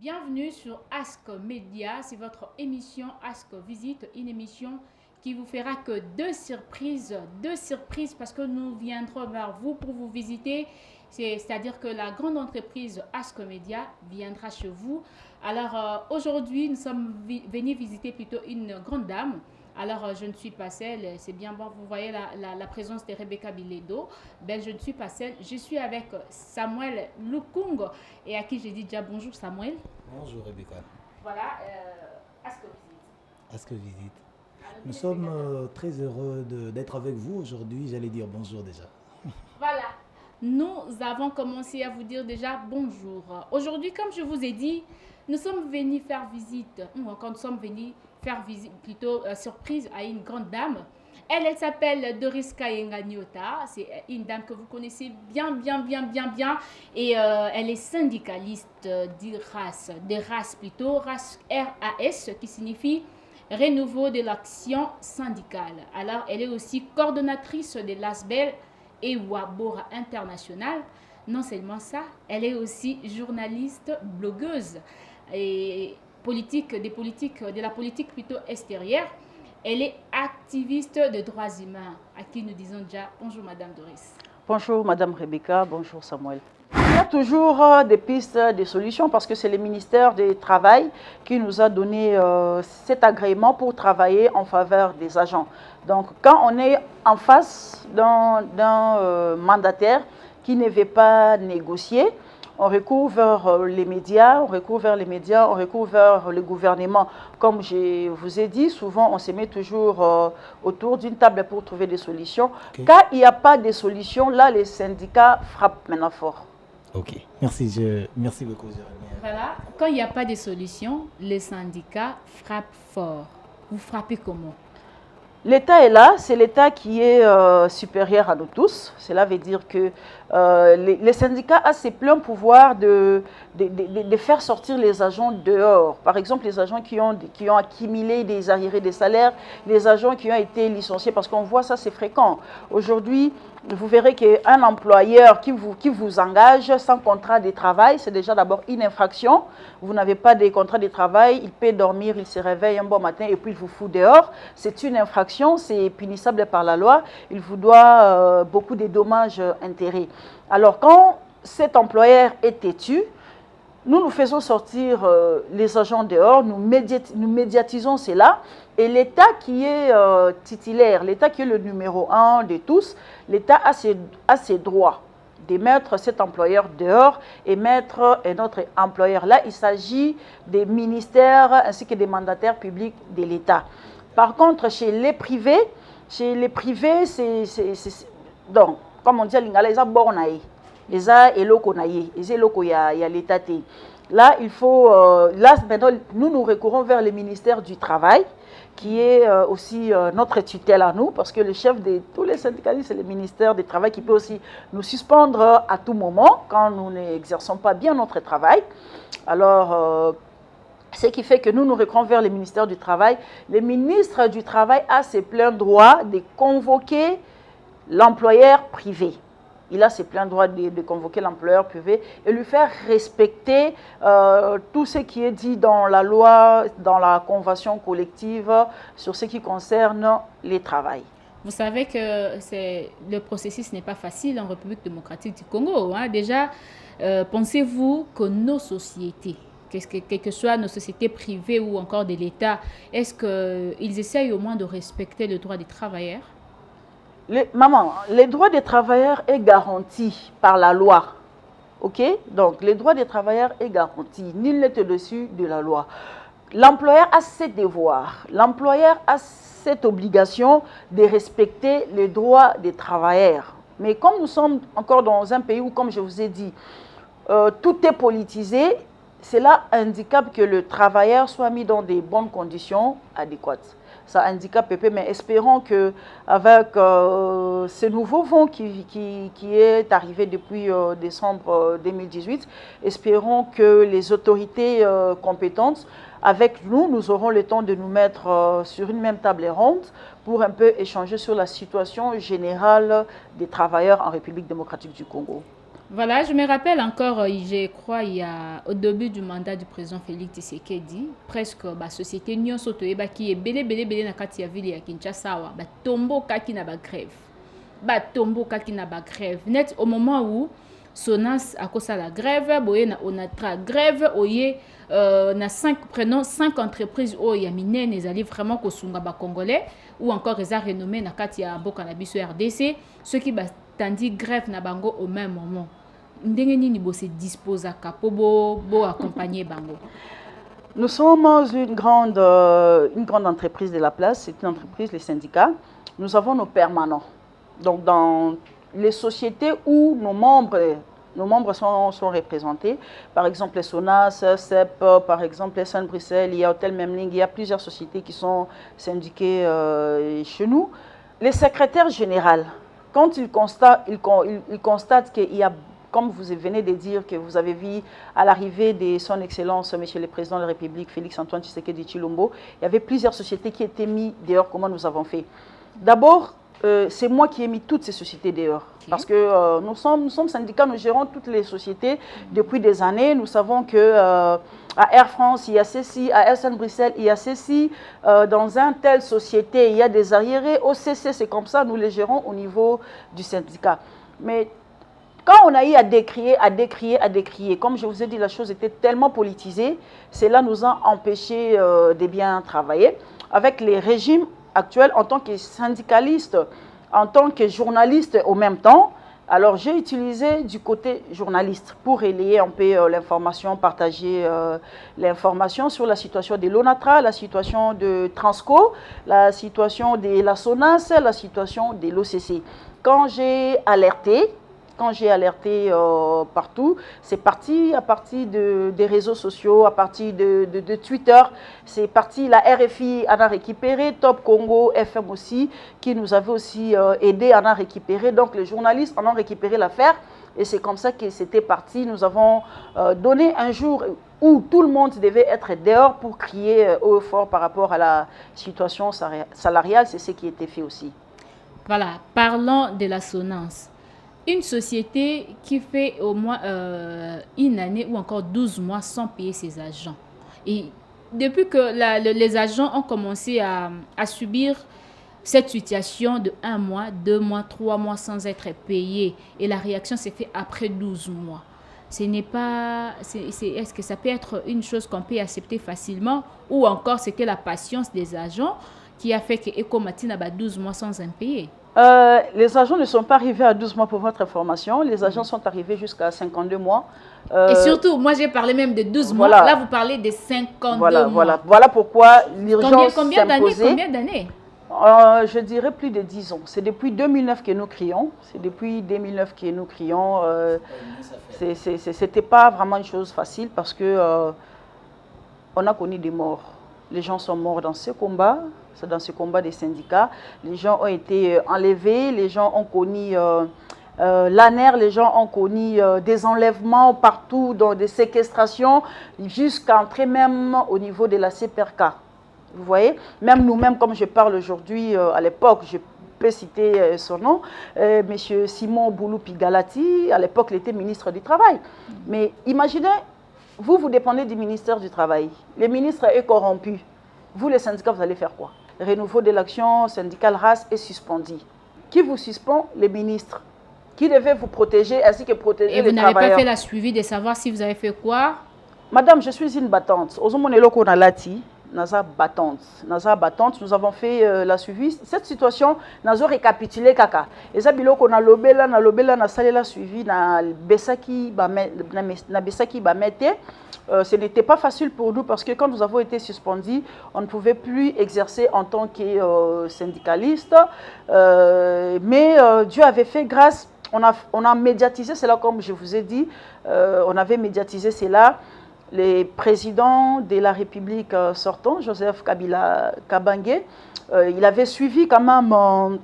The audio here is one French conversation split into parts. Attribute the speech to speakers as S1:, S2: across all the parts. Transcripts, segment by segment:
S1: Bienvenue sur Ask Media, c'est votre émission Ask Visite, une émission qui vous fera que deux surprises parce que nous viendrons vers vous pour vous visiter. C'est-à-dire que la grande entreprise Ask Media viendra chez vous. Alors aujourd'hui, nous sommes venus visiter plutôt une grande dame. Alors, je ne suis pas seule, c'est bien bon, vous voyez la présence de Rebecca Biledo. Ben, je ne suis pas seule, je suis avec Samuel Lukung et à qui j'ai dit déjà bonjour Samuel.
S2: Bonjour Rebecca.
S1: Voilà, Ask Visite.
S2: Ask Visite. Nous sommes très heureux d'être avec vous aujourd'hui, j'allais dire bonjour déjà.
S1: Voilà, nous avons commencé à vous dire déjà bonjour. Aujourd'hui, comme je vous ai dit, nous sommes venus faire visite, ou encore nous sommes venus faire visite, plutôt surprise à une grande dame. Elle s'appelle Doris Kayenga Nyota. C'est une dame que vous connaissez bien. Et elle est syndicaliste des RAS plutôt, RAS, RAS, qui signifie Renouveau de l'action syndicale. Alors, elle est aussi coordonnatrice de l'ASBEL et Wabora International. Non seulement ça, elle est aussi journaliste, blogueuse et de la politique plutôt extérieure. Elle est activiste de droits humains, à qui nous disons déjà bonjour Madame Doris.
S3: Bonjour Madame Rebecca, bonjour Samuel. Il y a toujours des pistes, des solutions parce que c'est le ministère du Travail qui nous a donné cet agrément pour travailler en faveur des agents. Donc quand on est en face d'un mandataire qui ne veut pas négocier, on recourt vers les médias, on recourt vers le gouvernement. Comme je vous ai dit, souvent on se met toujours autour d'une table pour trouver des solutions. Okay. Quand il n'y a pas de solutions, là les syndicats frappent maintenant fort.
S2: Ok, merci beaucoup.
S1: Voilà, quand il n'y a pas de solutions, les syndicats frappent fort. Vous frappez comment?
S3: L'État est là, c'est l'État qui est supérieur à nous tous. Cela veut dire que les syndicats ont ces pleins pouvoirs de faire sortir les agents dehors. Par exemple, les agents qui ont accumulé des arriérés des salaires, les agents qui ont été licenciés, parce qu'on voit ça, c'est fréquent. Aujourd'hui, vous verrez qu'un employeur qui vous engage sans contrat de travail, c'est déjà d'abord une infraction. Vous n'avez pas de contrat de travail, il peut dormir, il se réveille un bon matin et puis il vous fout dehors. C'est une infraction, c'est punissable par la loi. Il vous doit beaucoup de dommages-intérêts. Alors quand cet employeur est têtu, nous faisons sortir les agents dehors, nous médiatisons cela. Et l'État qui est titulaire, l'État qui est le numéro 1 de tous, l'État a ses droits de mettre cet employeur dehors et mettre un autre employeur. Là, il s'agit des ministères ainsi que des mandataires publics de l'État. Par contre, chez les privés, c'est donc, comme on dit, les a bornaï, les a elokonaï, les eloko ya l'État. Là, il faut, là, maintenant, nous recourons vers le ministère du Travail, qui est aussi notre tutelle à nous, parce que le chef de tous les syndicalistes, c'est le ministère du Travail qui peut aussi nous suspendre à tout moment quand nous n'exerçons pas bien notre travail. Alors, ce qui fait que nous recourons vers le ministère du Travail. Le ministre du Travail a ses pleins droits de convoquer l'employeur privé. Il a ses pleins droits de convoquer l'employeur privé et lui faire respecter tout ce qui est dit dans la loi, dans la convention collective sur ce qui concerne les travails.
S1: Vous savez que le processus n'est pas facile en République démocratique du Congo. Hein. Déjà, pensez-vous que nos sociétés, quelles que soient nos sociétés privées ou encore de l'État, est-ce qu'ils essayent au moins de respecter le droit des travailleurs?
S3: Maman, les droits des travailleurs est garanti par la loi. Ok? Donc, les droits des travailleurs est garanti. Nul n'est au-dessus de la loi. L'employeur a ses devoirs. L'employeur a cette obligation de respecter les droits des travailleurs. Mais comme nous sommes encore dans un pays où, comme je vous ai dit, tout est politisé, cela handicape que le travailleur soit mis dans des bonnes conditions adéquates. Ça handicape Pépé, mais espérons qu'avec ce nouveau vent qui est arrivé depuis décembre 2018, espérons que les autorités compétentes, avec nous aurons le temps de nous mettre sur une même table ronde pour un peu échanger sur la situation générale des travailleurs en République démocratique du Congo.
S1: Voilà, je me rappelle encore, je crois, il y a au début du mandat du président Félix Tshisekedi, presque la société nyonso toyeba qui est belé na kati ya ville ya Kinshasa wa ba tombo kaki na ba grève. Ba tombo kaki na ba grève. Net au moment où Sonas a cause la grève, boye na onatra grève, oye na prenons 5 entreprises o ya minene ezali vraiment kosunga ba congolais ou encore eza renommé na kati ya boka na biso RDC, ceux qui ba tandi grève na bango au même moment. Ndenge nini bo se dispose à bo accompagner bango.
S3: Nous sommes une grande entreprise de la place, c'est une entreprise, les syndicats. Nous avons nos permanents. Donc dans les sociétés où nos membres sont représentés, par exemple les SONAS, CEP, par exemple les SN Bruxelles, il y a Hôtel Memling, il y a plusieurs sociétés qui sont syndiquées chez nous. Les secrétaires généraux, quand ils constatent qu'il y a, comme vous venez de dire, que vous avez vu à l'arrivée de son Excellence, Monsieur le Président de la République, Félix-Antoine Tshisekedi Tshilombo, il y avait plusieurs sociétés qui étaient mises dehors. Comment nous avons fait? D'abord, c'est moi qui ai mis toutes ces sociétés dehors. Okay. Parce que nous sommes syndicats, nous gérons toutes les sociétés depuis des années. Nous savons que à Air France, il y a ceci, à SN Bruxelles, il y a ceci. Dans une telle société, il y a des arriérés. Au CC, c'est comme ça, nous les gérons au niveau du syndicat. Mais quand on a eu à décrier, comme je vous ai dit, la chose était tellement politisée, cela nous a empêchés de bien travailler. Avec les régimes actuels, en tant que syndicaliste, en tant que journaliste au même temps, alors j'ai utilisé du côté journaliste pour relayer un peu l'information, partager l'information sur la situation de l'ONATRA, la situation de Transco, la situation de la SONAS, la situation de l'OCC. Quand j'ai alerté partout, c'est parti à partir des réseaux sociaux, à partir de Twitter, c'est parti la RFI en a récupéré, Top Congo, FM aussi, qui nous avait aussi aidé à en récupérer. Donc les journalistes en ont récupéré l'affaire et c'est comme ça que c'était parti. Nous avons donné un jour où tout le monde devait être dehors pour crier haut et fort par rapport à la situation salariale, c'est ce qui était fait aussi.
S1: Voilà, parlons de la SONAS. Une société qui fait au moins une année ou encore 12 mois sans payer ses agents. Et depuis que les agents ont commencé à subir cette situation de 1 mois, 2 mois, 3 mois sans être payés, et la réaction s'est faite après 12 mois. Ce n'est pas... Est-ce que ça peut être une chose qu'on peut accepter facilement ou encore c'était la patience des agents qui a fait que Ecomatine a 12 mois sans impayé?
S3: Les agents ne sont pas arrivés à 12 mois pour votre information. Les agents sont arrivés jusqu'à 52 mois.
S1: Et surtout, moi j'ai parlé même de 12 mois. Là, vous parlez de 52 mois.
S3: Voilà pourquoi l'urgence s'imposait.
S1: Combien d'années?
S3: Je dirais plus de 10 ans. C'est depuis 2009 que nous crions. C'était pas vraiment une chose facile parce que on a connu des morts. Les gens sont morts dans ce combat. C'est dans ce combat des syndicats. Les gens ont été enlevés, les gens ont connu l'ANER, les gens ont connu des enlèvements partout, dans des séquestrations, jusqu'à entrer même au niveau de la CPRK. Vous voyez, même nous-mêmes, comme je parle aujourd'hui, à l'époque, je peux citer son nom, M. Simon Boulou-Pigalati, à l'époque, il était ministre du Travail. Mais imaginez, vous dépendez du ministère du Travail. Le ministre est corrompu. Vous, les syndicats, vous allez faire quoi? Renouveau de l'action syndicale RAS est suspendu. Qui vous suspend? Les ministres. Qui devait vous protéger ainsi que protéger les travailleurs.
S1: Et vous n'avez pas fait la suivi de savoir si vous avez fait quoi?
S3: Madame, je suis une battante. Battante. Nous avons fait la suivi. Cette situation, nous avons récapitulé kaka. Et ça, biloko na lobela na salela suivi na besaki ba mette. Ce n'était pas facile pour nous parce que quand nous avons été suspendus, on ne pouvait plus exercer en tant que syndicaliste. Mais Dieu avait fait grâce. On a médiatisé cela, comme je vous ai dit. On avait médiatisé cela. Le président de la République sortant, Joseph Kabila Kabange, il avait suivi quand même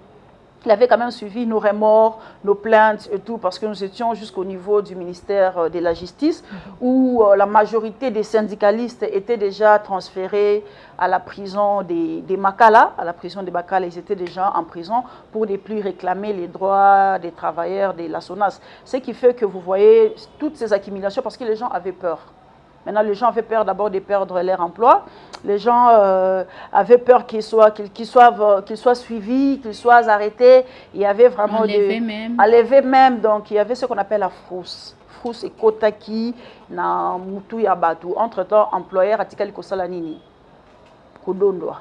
S3: Il avait quand même suivi nos remords, nos plaintes et tout, parce que nous étions jusqu'au niveau du ministère de la Justice, où la majorité des syndicalistes étaient déjà transférés à la prison des Makala. À la prison des Makala, ils étaient déjà en prison pour ne plus réclamer les droits des travailleurs de la SONAS. Ce qui fait que vous voyez toutes ces accumulations, parce que les gens avaient peur. Maintenant, les gens avaient peur d'abord de perdre leur emploi. Les gens avaient peur qu'ils soient suivis, qu'ils soient arrêtés. Il y avait vraiment enlevés même. Donc, il y avait ce qu'on appelle la frousse. Frousse et kotaki na mutu ya batu. Entre-temps, employeur atikali kosala nini? Kodondwa.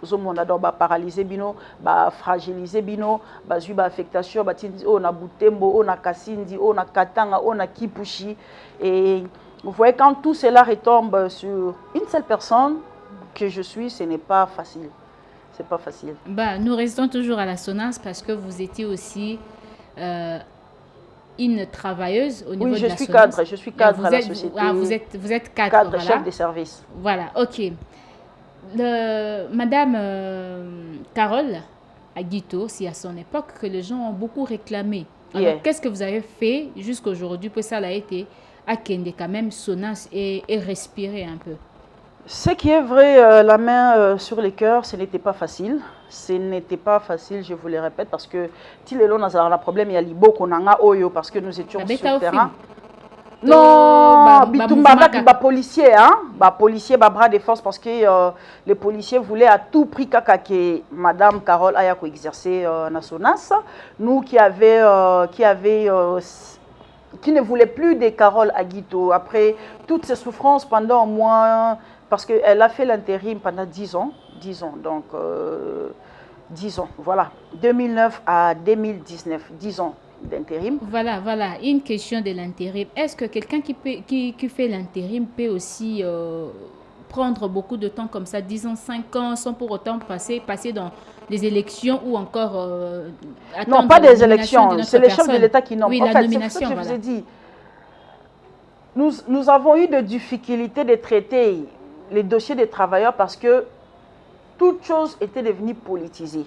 S3: Ozomona donc ba paralyser bino, ba fragiliser bino, ba zui ba affectation, ba tindi o na Butembo, o na Kasindi, o na Katanga, o na Kipushi. Et vous voyez, quand tout cela retombe sur une seule personne que je suis, ce n'est pas facile. C'est pas facile.
S1: Bah, nous restons toujours à la SONAS parce que vous étiez aussi une travailleuse au niveau de la SONAS.
S3: Oui, je suis cadre à la société.
S1: Ah, vous êtes cadre.
S3: Cadre,
S1: voilà.
S3: chef des services.
S1: Voilà, ok. Madame Carole Aguito, c'est à son époque que les gens ont beaucoup réclamé. Alors, qu'est-ce que vous avez fait jusqu'à aujourd'hui pour ça a été à Kende quand même SONAS et respirer un peu?
S3: Ce qui est vrai, la main sur les cœurs, ce n'était pas facile. Ce n'était pas facile, je vous le répète, parce que Tilelo n'a pas de problème, il y a Libo Konanga Oyo, parce que nous étions sur le terrain. Non, Bitumba avec les policiers, policiers, bras de force, parce que les policiers voulaient à tout prix que Madame Carole ait exercer na SONAS. Nous qui ne voulait plus de Carole Aguito, après toutes ces souffrances pendant au moins, parce qu'elle a fait l'intérim pendant 10 ans, donc 10 ans, voilà, 2009 à 2019, 10 ans d'intérim.
S1: Voilà, une question de l'intérim. Est-ce que quelqu'un qui fait l'intérim peut aussi prendre beaucoup de temps comme ça, 10 ans, 5 ans, sans pour autant passer dans des élections ou encore
S3: non, pas des élections, c'est les chefs de l'État qui n'ont
S1: pas.
S3: En fait, c'est ce que je vous ai dit. Nous avons eu des difficultés de traiter les dossiers des travailleurs parce que toute chose était devenue politisée.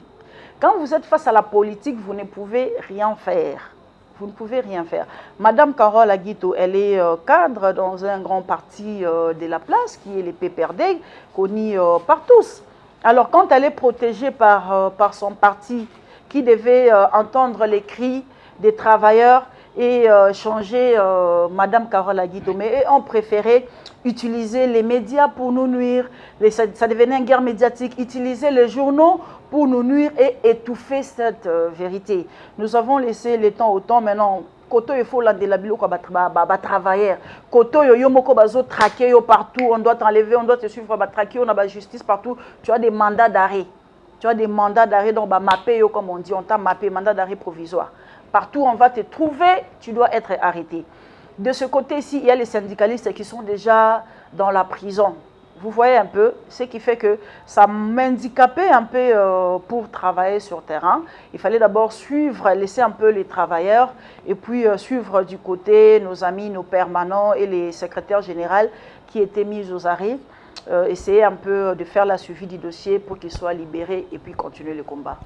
S3: Quand vous êtes face à la politique, vous ne pouvez rien faire. Vous ne pouvez rien faire. Madame Carole Aguito, elle est cadre dans un grand parti de la place, qui est les PPRD, connu par tous. Alors, quand elle est protégée par son parti, qui devait entendre les cris des travailleurs et changer Madame Carole Aguito, mais ont préféré utiliser les médias pour nous nuire, ça devenait une guerre médiatique, utiliser les journaux pour nous nuire et étouffer cette vérité. Nous avons laissé le temps au temps, maintenant, Koto il faut de la bilo quoi travailler. Koto yo moko bazo traquer partout, on doit t'enlever, on doit te suivre, traquer, on a la justice partout. Tu as des mandats d'arrêt. Tu as des mandats d'arrêt, donc mappé comme on dit, on t'a mappé, mandat d'arrêt provisoire. Partout on va te trouver, tu dois être arrêté. De ce côté-ci, il y a les syndicalistes qui sont déjà dans la prison. Vous voyez un peu, ce qui fait que ça m'handicapait un peu pour travailler sur terrain. Il fallait d'abord laisser un peu les travailleurs et puis suivre du côté nos amis, nos permanents et les secrétaires généraux qui étaient mis aux arrêts. Essayer un peu de faire la suivi du dossier pour qu'ils soient libérés et puis continuer le combat.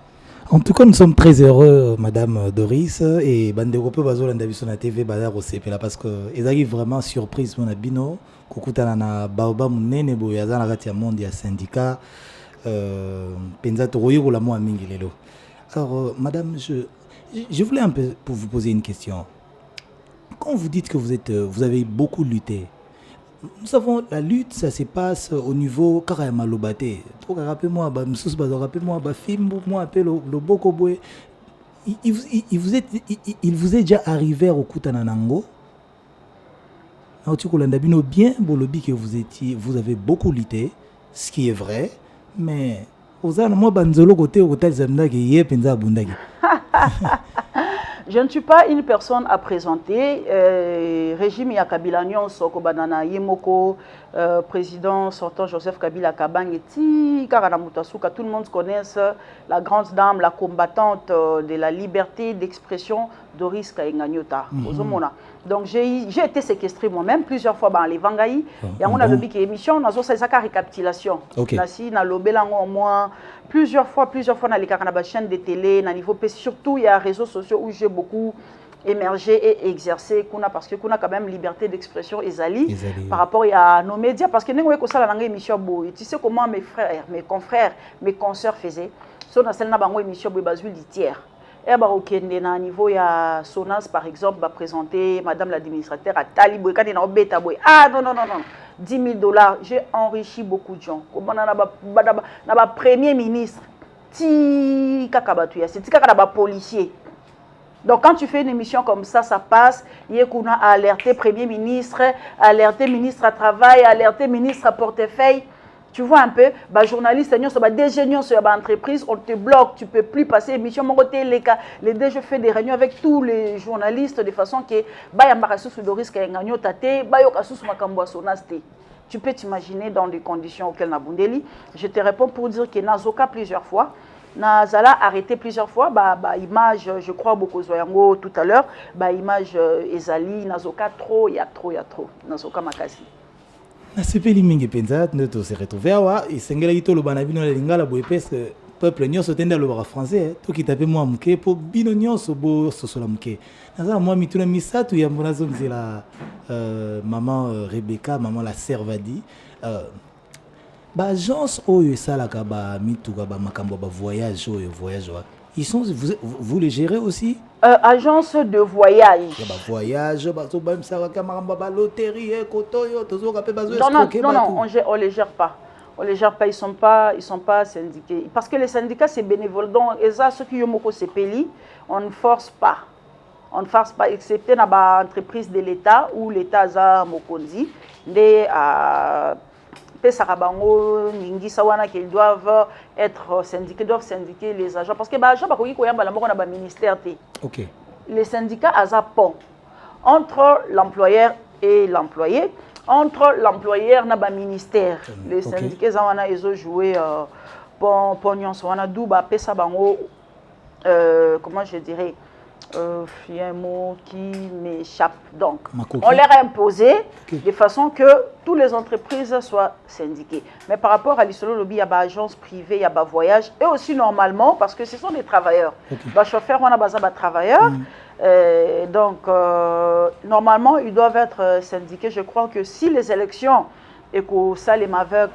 S2: En tout cas, nous sommes très heureux, Madame Doris, et Banderope Bazolanda Bisona TV Bazar Osepela, parce que ils arrivent vraiment surprise mon abino, kokutana na baoba munene boya za na kati ya monde ya syndicat penza toroyo la mo mingi lelo. Alors madame, je voulais un peu pour vous poser une question. Quand vous dites que vous avez beaucoup lutté, nous savons la lutte, ça se passe au niveau carrément lobaté. Rappelez-moi, rappelez-moi, moi appelle le Bokoboé. Il vous est déjà arrivé au Kutananango. Bien, Bolobi, que vous avez beaucoup lutté, ce qui est vrai, mais moi, Banzolo côté hôtel Zamdagi, Penza Bundagi.
S3: Je ne suis pas une personne à présenter. Régime Yakabila Nyonso Kobanana Yemoko, président sortant Joseph Kabila Kabangeti, Karanamutasuka, tout le monde connaît la grande dame, la combattante de la liberté d'expression Doris Kainganyota. Donc j'ai été séquestré moi-même plusieurs fois dans les Vangaï. Et on a le bic émission, on a fait ça récapitulation. Nasi na lobelango au moins plusieurs fois dans les chaînes de télé, na niveau surtout il y a les réseaux sociaux où j'ai beaucoup émerger et exercer parce que kuna quand même liberté d'expression ezali par rapport à nos médias parce que nengo ko sala nanga émission boy tu sais comment mes frères mes confrères mes consoeurs faisaient so na sel na bango émission boy bazui litière et ba okende na niveau ya Sonas par exemple va présenter madame l'administrateur à Tali boy quand na obeta boy non $10,000 j'ai enrichi beaucoup de gens comment na ba premier ministre ti kakabatu ya c'est kaka na ba policier. Donc quand tu fais une émission comme ça passe, il y a qu'on a alerté Premier ministre, alerté ministre à travail, alerté ministre à portefeuille. Tu vois un peu, journaliste, DG sur l'entreprise, on te bloque, tu ne peux plus passer émission. Les DG fait des réunions avec tous les journalistes de façon que tu peux t'imaginer dans les conditions auxquelles on a bundeli. Je te réponds pour dire que Nazoka plusieurs fois. Nazala arrêté plusieurs fois, image, je crois beaucoup Zoyango tout à l'heure, image Ezali, Nazoka trop, il y a trop, Nazoka Makasi.
S2: Na sepeli mingi penza, nous se retrouver awa, et sengela ito lo banabino la lingala bo epes peuple nyonso tenda lo bara français, to ki tape moi muke po bino nyonso bo sosola muke. Nazala moi mituna misatu ya mbonazo nzela maman Rebecca, maman la Servadi. Agence oyo salaka ba mituka ba makambo ba voyage. Ils sont vous les gérez aussi?
S3: Agence de voyage.
S2: Ba voyage ba so ba msaka maramba ba loterie kotoyo tozo ka pe bazo
S3: non, on les gère pas. On les gère pas, ils sont pas syndiqués parce que les syndicats c'est bénévole donc et ça ceux qui yomoko sepeli, on ne force pas. On ne force pas excepté na ba entreprise de l'État ou l'État za mokonzi de qu'ils doivent être syndiqués, doivent syndiquer les agents. Parce que les agents, ministère. Les syndicats ont un pont entre l'employeur et l'employé, entre l'employeur et le ministère. Les syndicats ont joué pognon, comment je dirais, il y a un mot qui m'échappe. Donc, on leur a imposé de façon que toutes les entreprises soient syndiquées. Mais par rapport à l'Isolo Lobby, il y a des agences privées, il y a des voyages. Et aussi, normalement, parce que ce sont des travailleurs. Les chauffeurs, on a des travailleurs. Donc, normalement, ils doivent être syndiqués. Je crois que si les élections, et que ça, les avec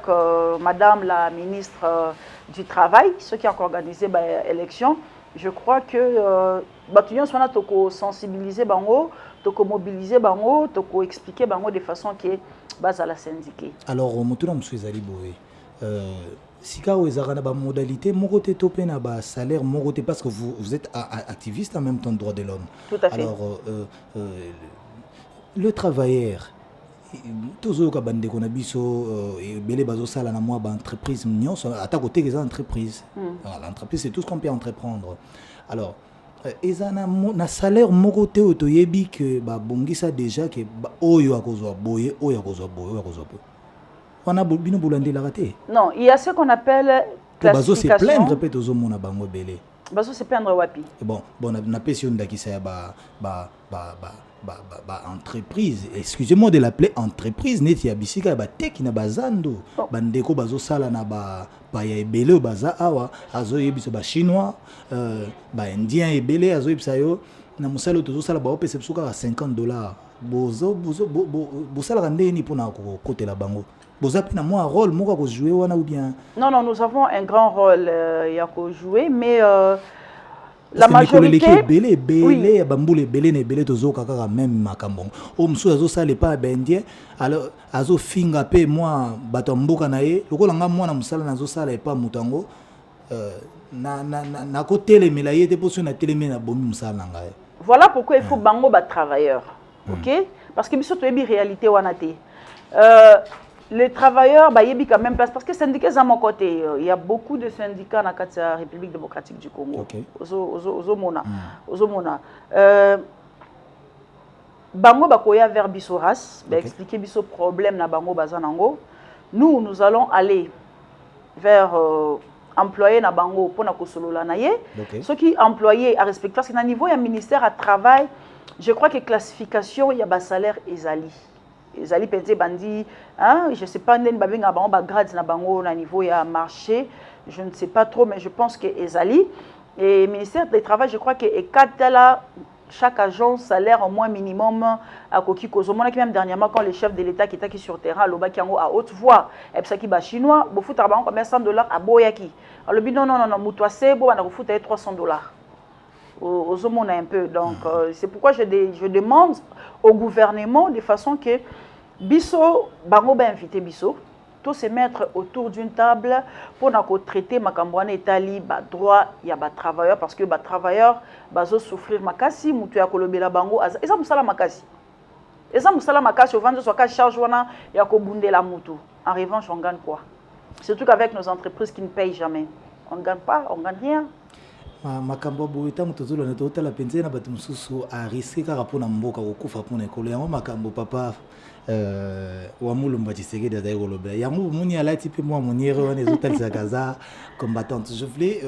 S3: Madame la ministre du Travail, ceux qui ont organisé l'élection, je crois que nous sommes sensibiliser bango, mobiliser bango, expliquer bango de façon qui est base à la syndiquée.
S2: Alors, motuna mswezali boy. Sika wezara na ba modalité mokote topé na ba salaire mokote parce que vous êtes activiste en même temps de droits de l'homme.
S3: Tout à fait.
S2: Alors le travailleur toujours ka bande ko na biso belé bazo sala na moi ba entreprise nyonso ata côté les entreprises. L'entreprise c'est tout ce qu'on peut entreprendre. Alors ezana na salaire moko te otoyebi que ba bongisa déjà que oyo akozwa boye oyo akozwa boye. On a bino bolandi la raté.
S3: Non, il y a ce qu'on appelle
S2: classification. Bazo se plaindre peut ozo mona bango belé.
S3: Bazo se plaindre wapi.
S2: Bon na pension ndakisa ya entreprise, excusez-moi de l'appeler entreprise, neti ya bisika ba teki na bazando bandeko bazo sala na ba ya ebele baza awa azo yebiso ba chinois ba indien ebele azo yebisa yo na musalo tozo sala ba opese psuka $50 bozo sala ndeni pona ko kotela bango boza pina moi rôle moko ko jouer wana ou bien?
S3: Non, nous avons un grand rôle ya ko jouer mais la majorité
S2: belé bamboule belé ne belé tozo kaka même makambo o msu azo sale pa bendie alors azo finga pe moi bato mboka na ye lokola nga mwana musala nazo sala pa mutango na ko telemela yete poso na telemena bomi musala nga.
S3: Voilà pourquoi il faut bango ba travailleurs. OK, parce que biso to yebi réalité wana te. Les travailleurs, il y a quand même place parce que les syndicats à mon côté, il y a beaucoup de syndicats dans la République démocratique du Congo. Ozomona. Bango bakoya vers Bissoras, expliquer biso problème na bango bazanango. Nous allons aller vers employé na bango pour na kosolola na ye. Ceux qui employés à respecter parce que na niveau il y a ministère à travail, je crois que classification il y a bas salaire ezali. Ezali penté bandi hein, je sais pas nen babenga bango ba grade na bango na niveau il y a marché, je ne sais pas trop mais je pense que ezali et ministère du travail je crois que ekatala chaque agent salaire au moins minimum à Koki Kozomona qui même dernièrement quand le chef de l'État qui était sur terrain loba qui à haute voix et ça qui ba chinois bo futa bango combien $100 à Boyaki alors non non non non muto c'est bon on a futa $300 aux hommes on a un peu donc c'est pourquoi je demande au gouvernement de façon que biso bango ba inviter biso tous se mettre autour d'une table pour traiter makambwana etali ba droit ya ba travailleurs parce que ba travailleurs bazo souffrir makasi mutu ya kolobela bango eza musala makasi au vendre soit ka charge wana ya ko bundela mutu en revanche on gagne quoi surtout qu'avec nos entreprises qui ne payent jamais on gagne pas on gagne rien
S2: makambo boye tango tozolana totala penze na bato mosusu a risque kaka mpona mboka kokufa mpona ekolo yango makambo papa wa mulumba Tshisekedi azali kolobela yango bomoni alati mpe mwa moniere wana ezotalisaka aza combattante. Je voulais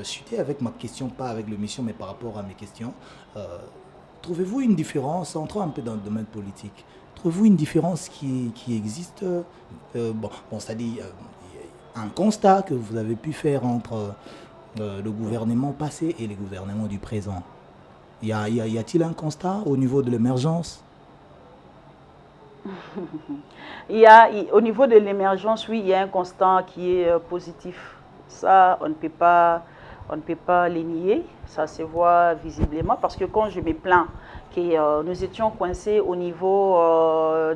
S2: chuter avec ma question, pas avec l'émission mais par rapport à mes questions. Trouvez-vous une différence, entrons un peu dans le domaine politique, trouvez-vous une différence qui existe bon ça dit un constat que vous avez pu faire entre le gouvernement passé et le gouvernement du présent? Y a-t-il un constat au niveau de l'émergence?
S3: Au niveau de l'émergence, oui, il y a un constat qui est positif. Ça, on ne peut pas les nier. Ça se voit visiblement parce que quand je me plains que nous étions coincés au niveau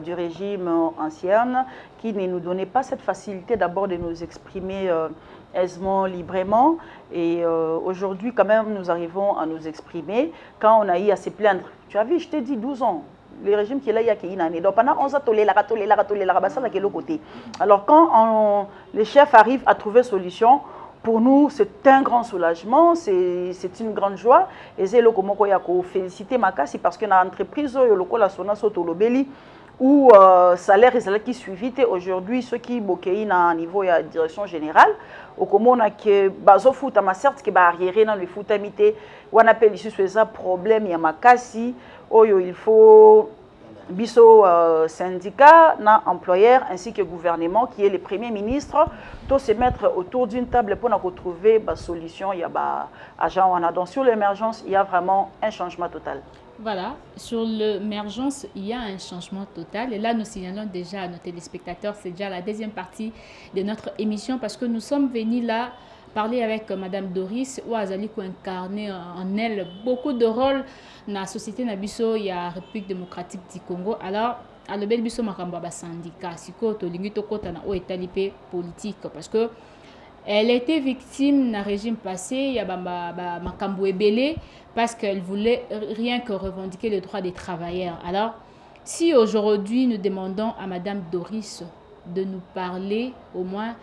S3: du régime ancien, qui ne nous donnait pas cette facilité d'abord de nous exprimer aisément, librement. Et aujourd'hui, quand même, nous arrivons à nous exprimer quand on a eu à se plaindre. Tu as vu, je t'ai dit 12 ans. Le régime qui est là, il y a une année. Donc pendant 11 ans, côté. Alors quand les chefs arrivent à trouver solution, pour nous, c'est un grand soulagement, c'est une grande joie. Et c'est le comment il y a féliciter Makasi parce que dans l'entreprise, il y a la sona sotolobeli où salaire est qui suivi aujourd'hui ceux qui bokéi à niveau de la direction générale au comment on a que bazo foot ma certes que ba arriéré dans le foot amité on appelle ici ce problème il y a Makasi oyo il faut biso syndicat na employeur ainsi que gouvernement qui est le premier ministre tous se mettre autour d'une table pour trouver ba solution il y a ba agent on a donc sur l'émergence il y a vraiment un changement total.
S1: Voilà, sur l'émergence, il y a un changement total. Et là, nous signalons déjà à nos téléspectateurs, c'est déjà la deuxième partie de notre émission parce que nous sommes venus là parler avec Madame Doris, où Azali a incarné en elle beaucoup de rôles dans la société Nabiso, il y a la République démocratique du Congo. Alors, à le bel biso makamba ba syndicat, siko to lingi to kota na o etalipe politique parce que elle était victime d'un régime passé, il y a makambo ebele parce qu'elle voulait rien que revendiquer les droits des travailleurs. Alors, si aujourd'hui nous demandons à Madame Doris de nous parler au moins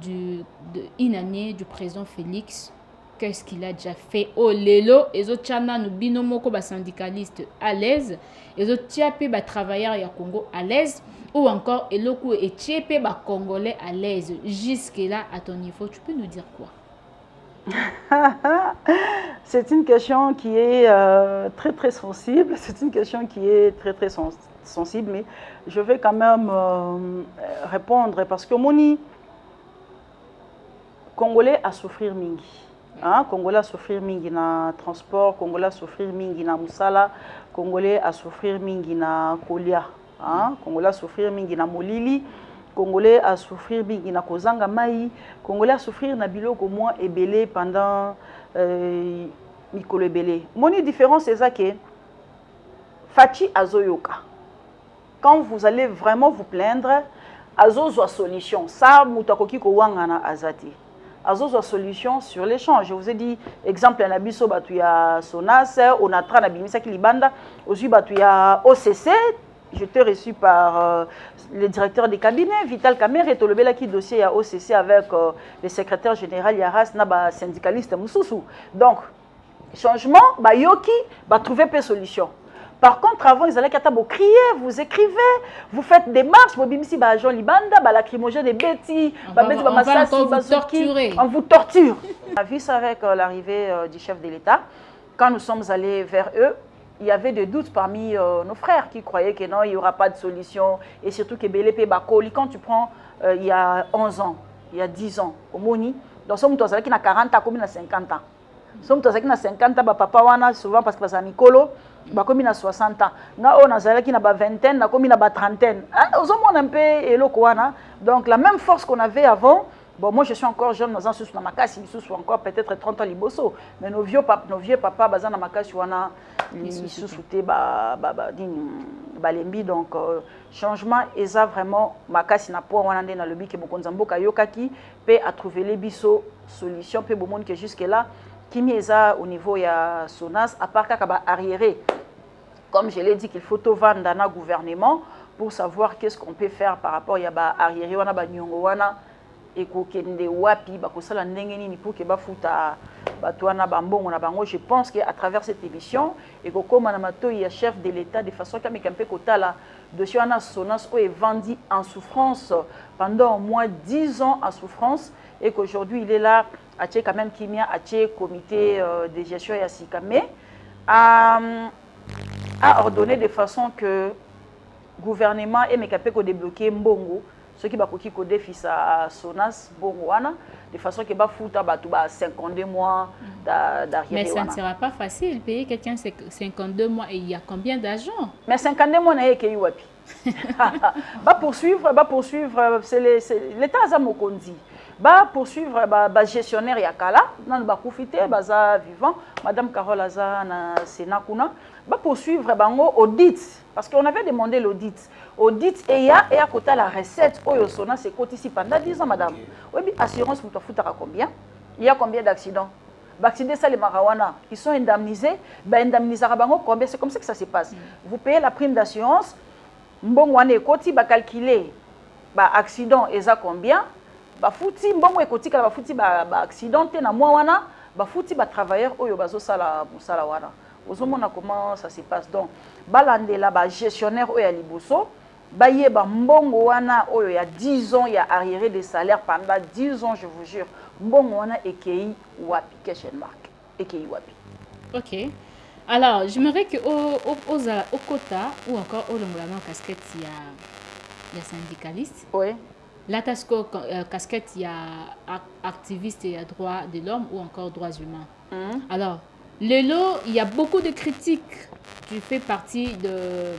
S1: d'une année du président Félix, qu'est-ce qu'il a déjà fait? Oh lelo, et autres chana nous binomoko ba syndicalistes à l'aise, et autres tiapé ba travailleurs ya Congo à l'aise, ou encore et loko et tiapé ba congolais à l'aise. Jusque là, à ton niveau, tu peux nous dire quoi?
S3: C'est une question qui est très très sensible. C'est une question qui est très très sensible, mais je vais quand même répondre parce que moni Congolais a souffrir mingi. Hein? Congolais a souffrir mingi na transport, Congolais a souffrir mingi na musala, Congolais a souffrir mingi na kolia, hein? Congolais a souffrir mingi na molili. Congolais a souffrir mingi na kozanga mai, Congolais a souffrir na biloko moi ebele pendant mikolo ebele. Moni différence c'est ça que Fachi azoyoka. Quand vous allez vraiment vous plaindre, azozo solution. Ça mutakoki ko wangana azati. Azozo solution sur l'échange. Je vous ai dit exemple na biso batu ya Sonas, Onatra na bimisa ki libanda, aussi batu ya OCC. J'étais reçu par le directeur des cabinets, Vital Kamer, et Tolobela qui dossier à OCC avec le secrétaire général Yaras, Naba syndicaliste Moussoussou. Donc, changement, Yoki va trouver peu solution. Par contre, avant, ils allaient vous crier, vous écrivez, vous faites des marches, vous bimisi ba Jean Libanda, ba lacrymogène des bêtis, on vous torture. On a vu ça avec l'arrivée du chef de l'État. Quand nous sommes allés vers eux, il y avait des doutes parmi nos frères qui croyaient que non, il n'y aura pas de solution. Et surtout que Belépé Bakoli, quand tu prends il y a 11 ans, il y a 10 ans, au Moni, dans ce moment, qui a 40 ans, comme il a 50 ans. Somme qui a 50 ans, papa wana souvent parce que c'est Nicolo, comme il a 60 ans. Nga on a qui a vingtaine, comme il a trentaine. Aux hommes on un peu éloko wana. Donc la même force qu'on avait avant. Bon, moi je suis encore jeune, nous sommes dans ma casse, ils sont encore peut-être 30 ans liboso. Mais nos vieux papas, bazan dans ma casse, wana, ils sont soutés balembi. Donc changement, et ça vraiment ma casse n'a pas wana dans le but que mon konzambo kayokaki peut à trouver les biso solution peut bon monde que jusque là. Kimi eza au niveau ya Sonas, à part kaba arriéré, comme je l'ai dit qu'il faut tout vendre dans le gouvernement pour savoir qu'est-ce qu'on peut faire par rapport à ba arriéré wana ba nyongo wana et ko kende wapi ba ko sala ndenge nini pour que ba futa ba toana ba mbongo na bango. Je pense que à travers cette émission et ko koma na mato ya chef de l'État de façon comme kampe kotala dossier wana Sonas est vendu en souffrance pendant au moins 10 ans en souffrance et qu'aujourd'hui il est là à quand même Kimia, à comité de gestion et à Sikame, a ordonné de façon que le gouvernement est capable de débloquer Mbongo, ce qui va coûter des fils à Sonas, Bongoana, de façon que va foutre 52 mois d'arrière.
S1: Mais ça ne sera pas facile, payer quelqu'un 52 mois et il y a combien d'agents?
S3: Mais 52 mois, il y a wapi. Va poursuivre, c'est l'État Azamokondi. Va poursuivre le gestionnaire Yakala, dans le profiter, baza vivant, Madame Carole Aza na Senakuna, va poursuivre bango audit, parce qu'on avait demandé l'audit. Audit et à côté la recette, Oyosona, c'est côté ici pendant 10 ans, Madame. Oui, mais assurance, vous te foutez à combien? Il y a combien d'accidents? D'accidents, ça les Marawana, ils sont indemnisés, indemnisés à bango combien? C'est comme ça que ça se passe. Vous payez la prime d'assurance, mbongwane koti ba calculer ba accident et ça combien? Ba fouti mbongo ekoti kala ba fouti ba accidenté na moi wana ba fouti ba travailleur oyo bazo sala musala wana. Ozomona comment ça se passe. Donc balandela ba gestionnaire oyo ya liboso ba yeba mbongo wana oyo ya 10 ans ya arriéré des salaires pendant 10 ans, je vous jure. Mbongo wana ekei wapi question mark. Ekei wapi.
S1: OK. Alors, j'aimerais que au quota ou encore au longuement casquette il y a syndicalistes.
S3: Oui.
S1: La casquette, il y a activiste et droits de l'homme ou encore droits humains. Alors, le lot, il y a beaucoup de critiques. Tu fais partie dans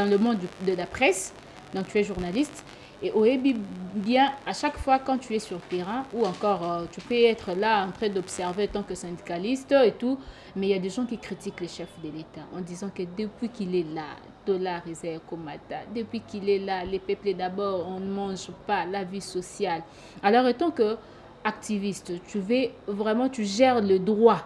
S1: le monde de la presse, donc tu es journaliste. Et au bien, à chaque fois quand tu es sur le terrain, ou encore tu peux être là en train d'observer tant que syndicaliste et tout, mais il y a des gens qui critiquent le chef de l'État en disant que depuis qu'il est là, dollar réserve comata, depuis qu'il est là, les peuples d'abord, on ne mange pas, la vie sociale. Alors, étant que activiste, tu gères le droit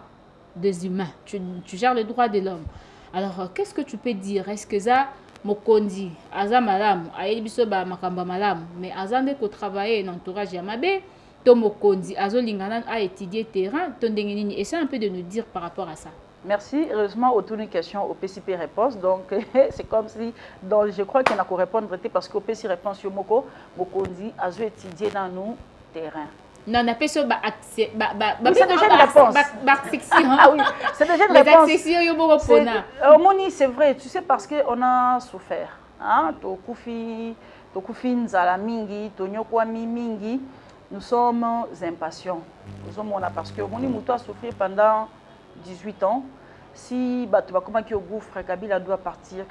S1: des humains, tu gères le droit de l'homme. Alors, qu'est-ce que tu peux dire? Est-ce que ça mokondi aza malamu ayebi biso ba makamba malamu mais azande ko travailler dans l'entourage ya mabe to mokondi azolingana a étudier terrain to ndenge nini? Essaie un peu de nous dire par rapport à ça.
S3: Merci. Heureusement, autour d'une question au PCP réponse. Donc, c'est comme si, je crois qu'il n'a qu'à répondre parce qu'au PCP réponse sur Moko, Mokondi a étudié dans nos terrains.
S1: Non, on appelle ça
S3: c'est déjà une réponse. Ah oui, c'est déjà une réponse. Moni, c'est vrai, tu sais, parce qu'on a souffert. Tokufi nzala mingi, tonyokwami mingi, nous sommes impatients. Parce que Moni Mouto a souffert pendant 18 ans. Si comment qui au gouffre, Kabila doit partir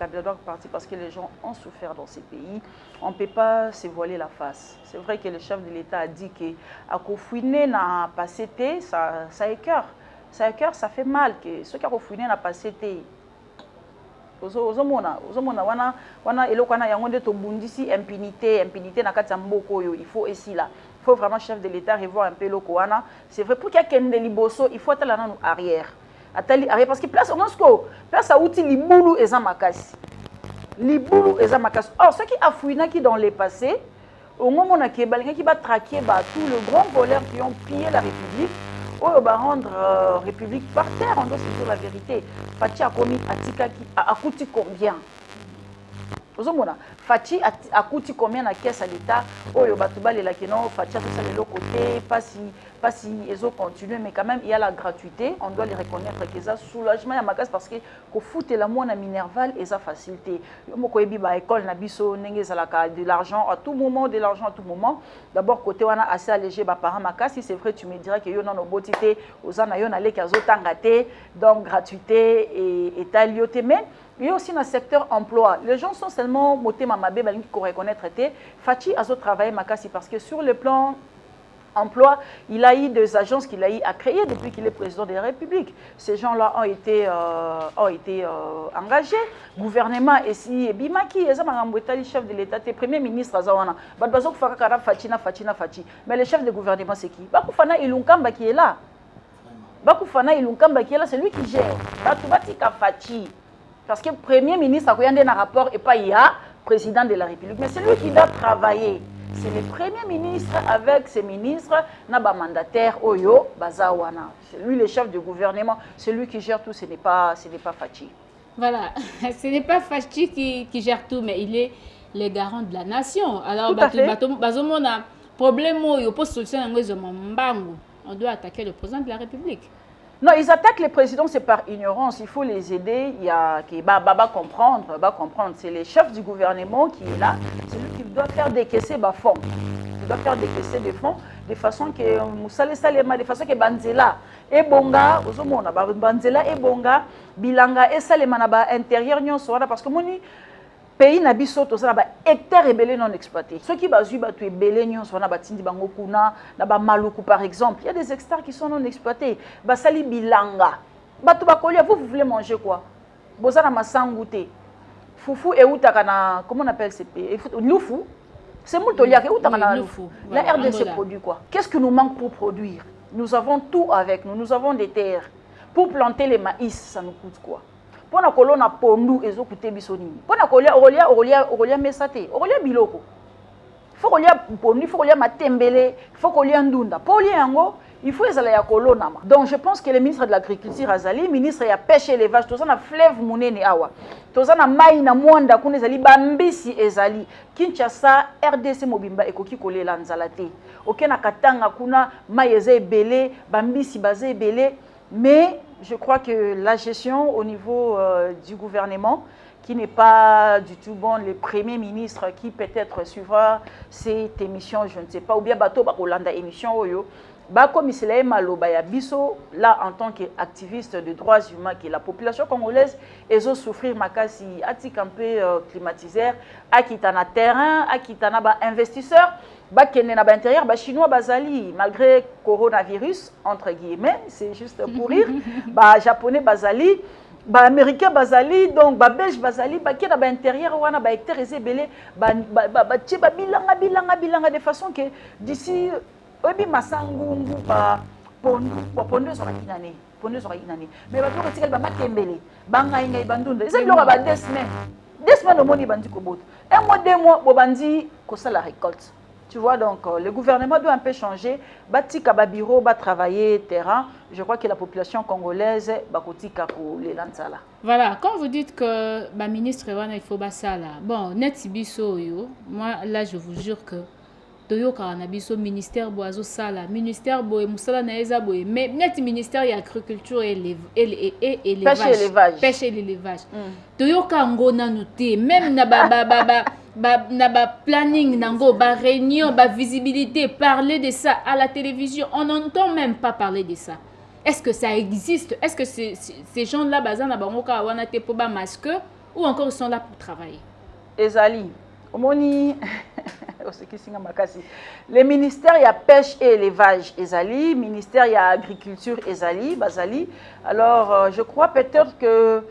S3: parce que les gens ont souffert dans ces pays. On ne peut pas se voiler la face. C'est vrai que le chef de l'État a dit que à Kofouine n'a pas été, ça écœure. Ça écœure, ça fait mal que ceux qui a Kofouine n'a pas été. Ozomona wana elokwana yango nde to bundisi impunité na kati ya mboko yo. Il faut ici là. Il faut vraiment chef de l'État revoir un peu lokwana. C'est vrai pour qu'il y ait kende liboso, il faut être là dans arrière. Parce que place à outil libulu et zamakasi. Libulu et zamakasi. Or, ceux qui a fouiné qui dans les passés, au moment où on a qui va traquer tous les grands voleurs qui ont pillé la République, on va rendre République par terre, on doit se dire la vérité. Fachi a commis a coûté combien? Fachi a coûté combien la caisse à l'État? Oyo batuba les laqueno, Fachi a tout ça de l'autre côté, pas si ils ont continué, mais quand même il y a la gratuité, on doit les reconnaître que ça soulagement à ma case parce que qu'on fout la moine à Minerval et ça facilité. Moko ebi ba école na biso nenge zalaka de l'argent à tout moment, de l'argent à tout moment. D'abord côté on a assez allégé ba parents ma case, si c'est vrai tu me diras que yo non obotité aux ana yo na les kazo tangate, donc gratuité et talioté mais il y a aussi dans le secteur emploi. Les gens sont seulement motés mamabé qui qu'on reconnaître Fachi a travaillé makasi parce que sur le plan emploi, il a eu des agences qu'il a eu à créer depuis qu'il est président de la République. Ces gens-là ont été engagés. Gouvernement ici, Bimaki, les chef de l'État, le premier ministre Azawana, Fachi. Mais le chef de gouvernement c'est qui? Bakoufana Ilunkamba qui est là. Bakoufana Ilunkamba qui est là, c'est lui qui gère. Batoubatika Fachi. Parce que le premier ministre a un rapport et pas il y a président de la République. Mais c'est lui qui doit travailler. C'est le premier ministre avec ses ministres, naba mandataire Oyo Bazawana. C'est lui le chef du gouvernement, c'est lui qui gère tout, ce n'est pas Fachi.
S1: Voilà, ce n'est pas Fachi qui gère tout, mais il est le garant de la nation. Alors, bazomona problème Oyo pour solution on doit attaquer le président de la République.
S3: Non, ils attaquent les présidents, c'est par ignorance. Il faut les aider. Il y a qui comprendre. C'est le chef du gouvernement qui est là. C'est lui qui doit faire décaisser des fonds. Il doit faire décaisser des fonds de façon que Moussale Salema, de façon que Banzela et Bonga, Banzela et Bonga, Bilanga et Salema na ba intérieur nyon soara parce que moni pays na biso to ça ba hectare rebelle non exploité. Ceux qui bazui ba tu belé nyon soara ba tindi bango kuna na ba maluku par exemple, il y a des hectares qui sont non exploités. Ba sali Bilanga. Ba tu ba kolia vous voulez manger quoi? Bozana masangouté. Fufu et utaka na comment on appelle ces pays? Lufu. C'est Moutolia qui est la RDC produit quoi? Qu'est-ce qui nous manque pour produire? Nous avons tout avec nous. Nous avons des terres. Pour planter les maïs, ça nous coûte quoi? Pour la colonne à Pondou et Zokouté Bissoni. Pour la colonne Aurelia Messate, Aurelia Biloko. Il faut qu'on y ait Pondou, il faut qu'on y ait Matembele, il faut qu'on y ait Ndunda. Pour y Ango, il faut y ait colonne. Donc je pense que le ministre de l'Agriculture Azali, ministre de la pêche et l'élevage, tout ça na fleuve Mounene Awa. Tout ça na maï na mwanda kune zali bambisi ezali. Kinshasa RDC Mobimba ekoki kole lanzalate. Ok na katanga kuna maï eze belé, bambisi bazé belé, mais je crois que la gestion au niveau du gouvernement qui n'est pas du tout bon, le premier ministre qui peut-être suivra cette émission, je ne sais pas, ou bien bateau bakolanda émission oyo. Comme il Maloba ya biso, là en tant qu'activiste de droits humains, que la population congolaise est souffrir makasi atik un peu climatiseur, akitana terrain, akitana ba investisseur, ba kene na ba intérieur, ba chinois bazali malgré coronavirus entre guillemets, c'est juste pour rire, ba japonais bazali, ba américain bazali, donc ba belge bazali, ba kena ba intérieur wana ba hectare ezebele, ba bilanga de façon que d'ici obi masangungu pa pondo so kinane mais ba ko tikal ba matembele ba ngai bandunda c'est biloko ba 2 semaines au moni bandi ko boto 1 mois 2 mois bo bandi ko ça la récolte. Tu vois, donc le gouvernement doit un peu changer. Batika ba bureau, ba travailler terrain. Je crois que la population congolaise ba kotika ko les lansala.
S1: Voilà, quand vous dites que ba ministre wana il faut ba ça là. Bon, net biso yo, moi là je vous jure que Toyoka na biso ministère boazo sala, ministère boé musala na eza boé, mais net ministère y agriculture et élevage. Pêche et l'élevage. Toyoka ngona nouté, même na ba planning nango, ba réunion, ba visibilité, parler de ça à la télévision, on n'entend même pas parler de ça. Est-ce que ça existe? Est-ce que ces gens-là bazana bangoka wana te po ba masque ou encore ils sont là pour travailler?
S3: Ezali, omoni le ministère il y a pêche et élevage Ezali, ministère il y a agriculture Ezali, Bazali. Alors je crois peut-être que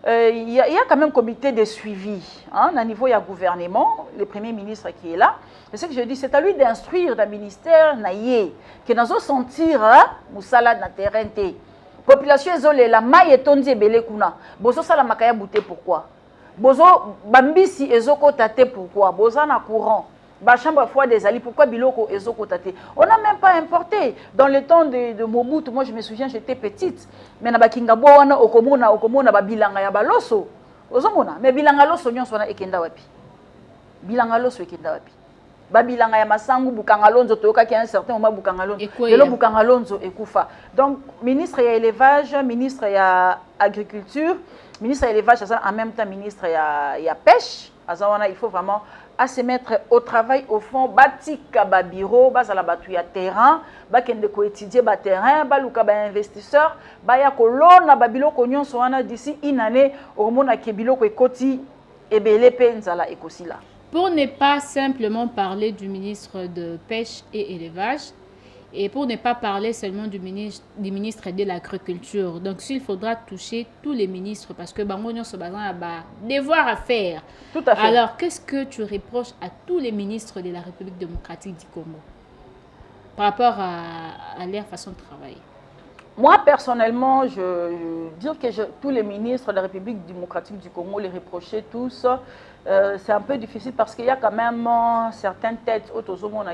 S3: il y a quand même un comité de suivi, hein, à niveau il y a gouvernement, le premier ministre qui est là. C'est ce que je dis, c'est à lui d'instruire le ministère naïe que nous allons sentir musala na terrain te. Population isolée la maille est tondie belé kuna. Bozo sala makaya bouté pourquoi? Bozo bambisi ezoko tate pourquoi? Boza na courant. ba chambre fois des alliés, pourquoi biloko ezoko tate? On n'a même pas importé. Dans le temps de Mobutu, moi je me souviens, j'étais petite, mais na ba kingabo wana okomona ba bilanga ya baloso. Ozomona, mais bilanga loso nyonso na ekenda wapi? Bilanga loso ekenda wapi? Ba bilanga ya masangu bukangalonzo toyoka ki un certain moment bukangalonzo. Lelo bukangalonzo ekufa. Donc ministre ya élevage, ministre ya agriculture, ministre ya élevage en même temps ministre ya pêche. Azawana, il faut vraiment à se mettre au travail au fond, batika ba bureau, bazala batu ya terrain, ba kende ko étudier ba terrain, ba luka ba investisseur, ba ya kolona ba biloko nyonso wana d'ici une année au mona ke biloko ekoti ebele pe nzala ekosila.
S1: Pour ne pas simplement parler du ministre de Pêche et Élevage, et pour ne pas parler seulement du ministre de l'Agriculture. Donc, s'il faudra toucher tous les ministres, parce que Bangonio se base à devoir à faire.
S3: Tout à fait.
S1: Alors, qu'est-ce que tu reproches à tous les ministres de la République démocratique du Congo par rapport à leur façon de travailler?
S3: Moi, personnellement, je dire que tous les ministres de la République démocratique du Congo, les reprocher tous, c'est un peu difficile parce qu'il y a quand même certaines têtes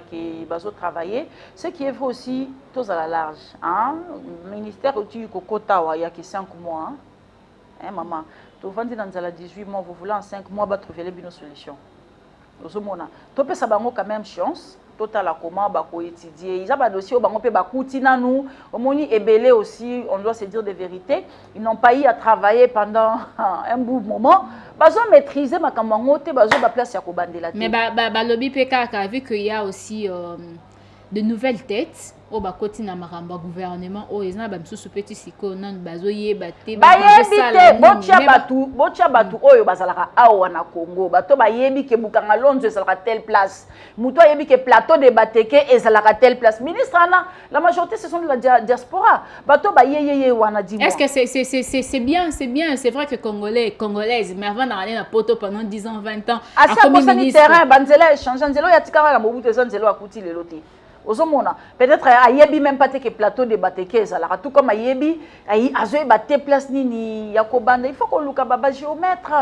S3: qui vont travailler. Ce qui est vrai aussi, tous à la large. Hein? Le ministère du Kokota, il y a que 5 mois. Hein, maman, tu vas dans 18 mois, vous voulez en 5 mois trouver les bonnes solutions. Tu peux savoir quand même chance. Total comment bako étudier ils a pas dossier au bango pe bakutina nous au moni ebelé aussi on doit se dire des vérités ils n'ont pas eu à travailler pendant un bout de moment bazo maîtriser makambo te bazo ba place ya ko bandela
S1: mais ba lobby PK vu qu'il y a aussi de nouvelles têtes au bakoti na maramba gouvernement o ezana ba msusu petit siko nan bazo yeba te
S3: ba yebite bocha batu oyo bazalaka awa na Congo bato ba yebi ke bukanga lonzo ezalaka telle place muto yebi ke plateau de Bateke ezalaka telle place ministre ana la majorité ce sont de la diaspora bato ba yeyeye wana di.
S1: Est-ce que c'est bien c'est vrai que congolaises mais avant d'aller na poto pendant 10 ans 20 ans
S3: à comme ministre terrain banzela échange nzelo ya tikara na mobutu nzelo akuti lelote. Peut-être ayebi même pas que plateau de Bateke ezalaka tout comme ayebi azoye baté place nini ya kobanda il faut qu'on luka baba géomètre.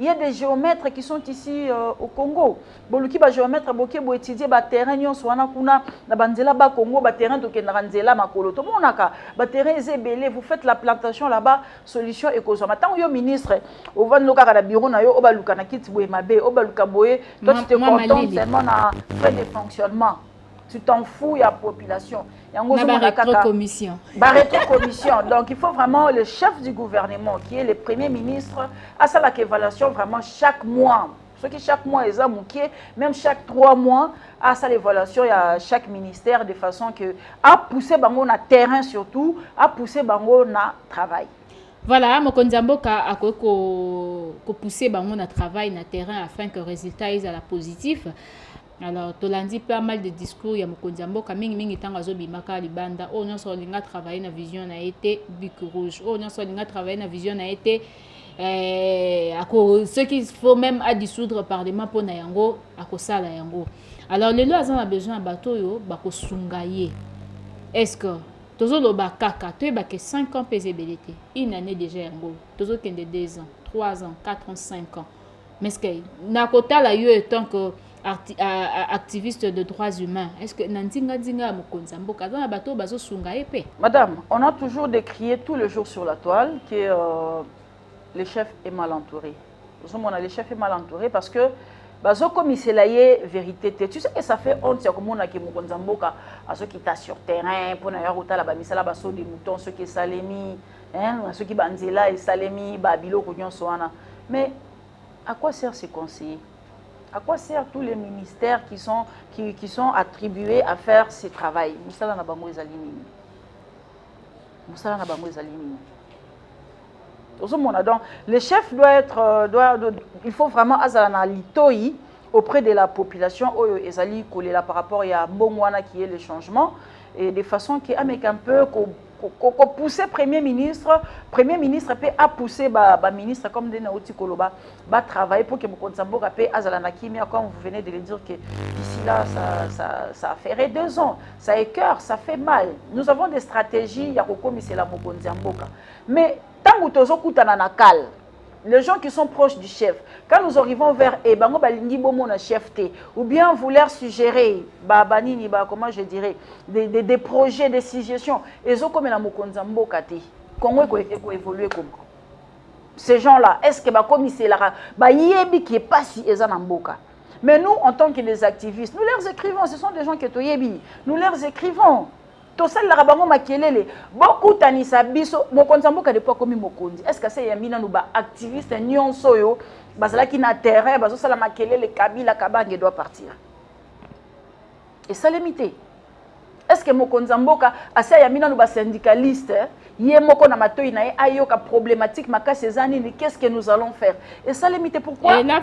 S3: Il y a des géomètres qui sont ici au Congo. Boluki ba géomètre boké bo étudier ba terrain nyonso wana kuna na banzela ba Congo ba terrain to kendra nzela makolo to monaka ba terrain ezebele vous faites la plantation là-bas solution ékozoma tant yo ministre au van loka ka bureau na yo o ba luka na kiti boye mabe o ba luka boye toi tu te contentes seulement na frais de fonctionnement. Tu t'en fous, il y a la population. Il y a une
S1: rétrocommission.
S3: Donc, il faut vraiment le chef du gouvernement, qui est le premier ministre, à ça l'évaluation vraiment chaque mois. Ce qui chaque mois est amouqué, même chaque 3 mois, à ça l'évaluation, il y a chaque ministère de façon que à pousser bango na terrain surtout, à pousser bango na travail.
S1: Voilà, Mokonzamboka a pousser bango na travail na terrain afin que le résultat soit positif. Alors, tu l'as dit pas mal de discours, il y a Mokonzamboka, mingi tango zo bimaka libanda, oh non, so linga travailler na vision na été bic rouge, oh non, so linga travailler na vision na été ce qu'il faut même à dissoudre par des mains pour na yango, à sala yango. Alors, les lois ont besoin de bateau yo, bako sungaye. Est-ce que tozo lo bakaka, tu es que 5 ans PZBLT, une année déjà yango, tozo kende 2 ans, 3 ans, 4 ans, 5 ans. Mais ce que na kota la yo étant que activiste de droits humains, est-ce que Nantinga Mokonzamboka dans la bateau bazo sunga épée?
S3: Madame, on a toujours décrié tous les jours sur la toile que le chef est mal entouré. Le chef est mal entouré parce que bazo comme il s'est laillé vérité. Tu sais que ça fait honte c'est comme on a qui Mokonzamboka à ceux qui sont sur terrain pour n'avoir autant la bamisala baso des moutons ceux qui salemi hein ceux qui banzela et salemi babilo konyon soana. Mais à quoi sert ces conseillers? À quoi servent tous les ministères qui sont attribués à faire ce travail? Moussala na bango ezalini. Moussala na bango ezalini. Donc, le chef doit être, il faut vraiment azala litoi auprès de la population oyo ezali kolela par rapport à Bongwana qui est le changement et de façon qui amène un peu pousser premier ministre peut a pousser ba ministre comme Dena Oti Koloba ba travailler pour que Mokonzamboka peut azalana kimia comme vous venez de le dire que ici là ça ferait 2 ans ça écœure ça fait mal nous avons des stratégies ya kokomisela Mokonzamboka mais tant que tozo kutana na kal les gens qui sont proches du chef, quand nous arrivons vers eux, bango balingi bomo na chef té, ou bien vous leur suggérer, banini, comment je dirais, des projets, des suggestions, ils ont comme la mokonza mboka té. Comment évoluer comme ces gens-là, est-ce que comme c'est là, yebi qui est pas si ezana mboka. Mais nous, en tant que des activistes, nous leur écrivons, ce sont des gens qui sont yebi, nous leur écrivons. Tout ça, la rabango makelele. Beaucoup tanisa biso, mokonza mboka de pas comme mokonzi. Est-ce que c'est yamina nous ba activiste nyon soyo, basala qui na terrain, baso sala makelele kabila kabange doit partir. Et ça limité. Est-ce que mokonza mboka asa yamina nous ba syndicaliste, yé moko na matoi na ayoka problématique makase zanini, qu'est-ce que nous allons faire? Et ça limité pourquoi?
S1: Et là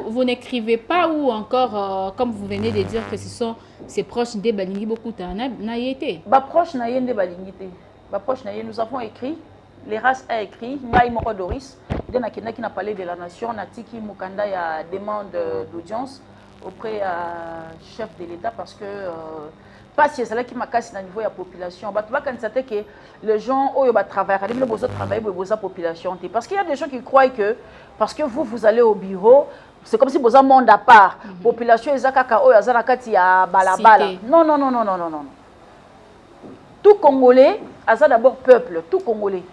S1: vous n'écrivez pas ou encore comme vous venez de dire que ce sont ses proches de balingi beaucoup na yété.
S3: Ba proche na yende balingi té. Ba proche na yé nous avons écrit, les races a écrit, ngai moko Doris, dena qui n'a parlé de la nation, natiki mukanda ya demande d'audience auprès du chef de l'État parce que parce que c'est là qui m'a cassé au niveau de la population. Que les gens travaillent, la population. Parce qu'il y a des gens qui croient que parce que vous allez au bureau, c'est comme si vous avez un monde à part. La population est balabala. Non, non, non, non, non, non, non. Tout Congolais a d'abord peuple, tout Congolais.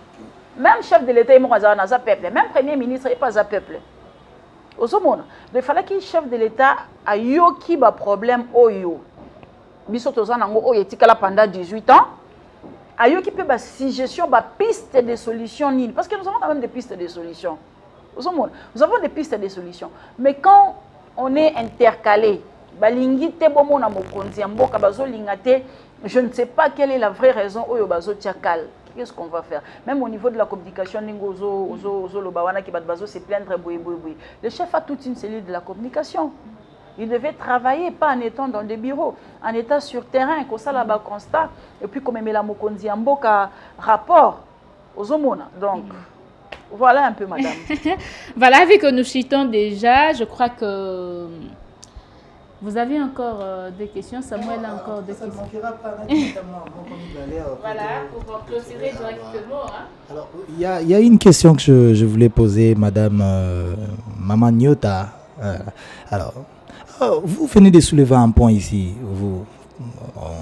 S3: Même chef de l'État, il a peuple. Même premier ministre, il n'est pas un peuple. Il fallait que le chef de l'État ait un problème. Biso tozana ngo oyo etikala pendant 18 ans ayo qui peut ba suggestion ba piste de solution nini parce que nous avons quand même des pistes de solution. Nous avons des pistes de solution mais quand on est intercalé balingi te bomo na mokonzi mboka bazo lingate je ne sais pas quelle est la vraie raison oyo bazo tiakal. Qu'est-ce qu'on va faire? Même au niveau de la communication ningozo ozo lobawana qui bazo se plaindre boui. Le chef a toute une cellule de la communication. Il devait travailler, pas en étant dans des bureaux, en étant sur terrain, comme ça là-bas constat, et puis comme la Mokonzi Mboka rapport aux homona. Donc, voilà un peu, madame.
S1: Voilà, vu que nous chitons déjà, je crois que vous avez encore des questions. Samuel a encore des questions. Voilà, pour clôturer directement. Hein.
S2: Alors, il y a une question que je voulais poser, madame Maman Nyota. Alors, vous venez de soulever un point ici.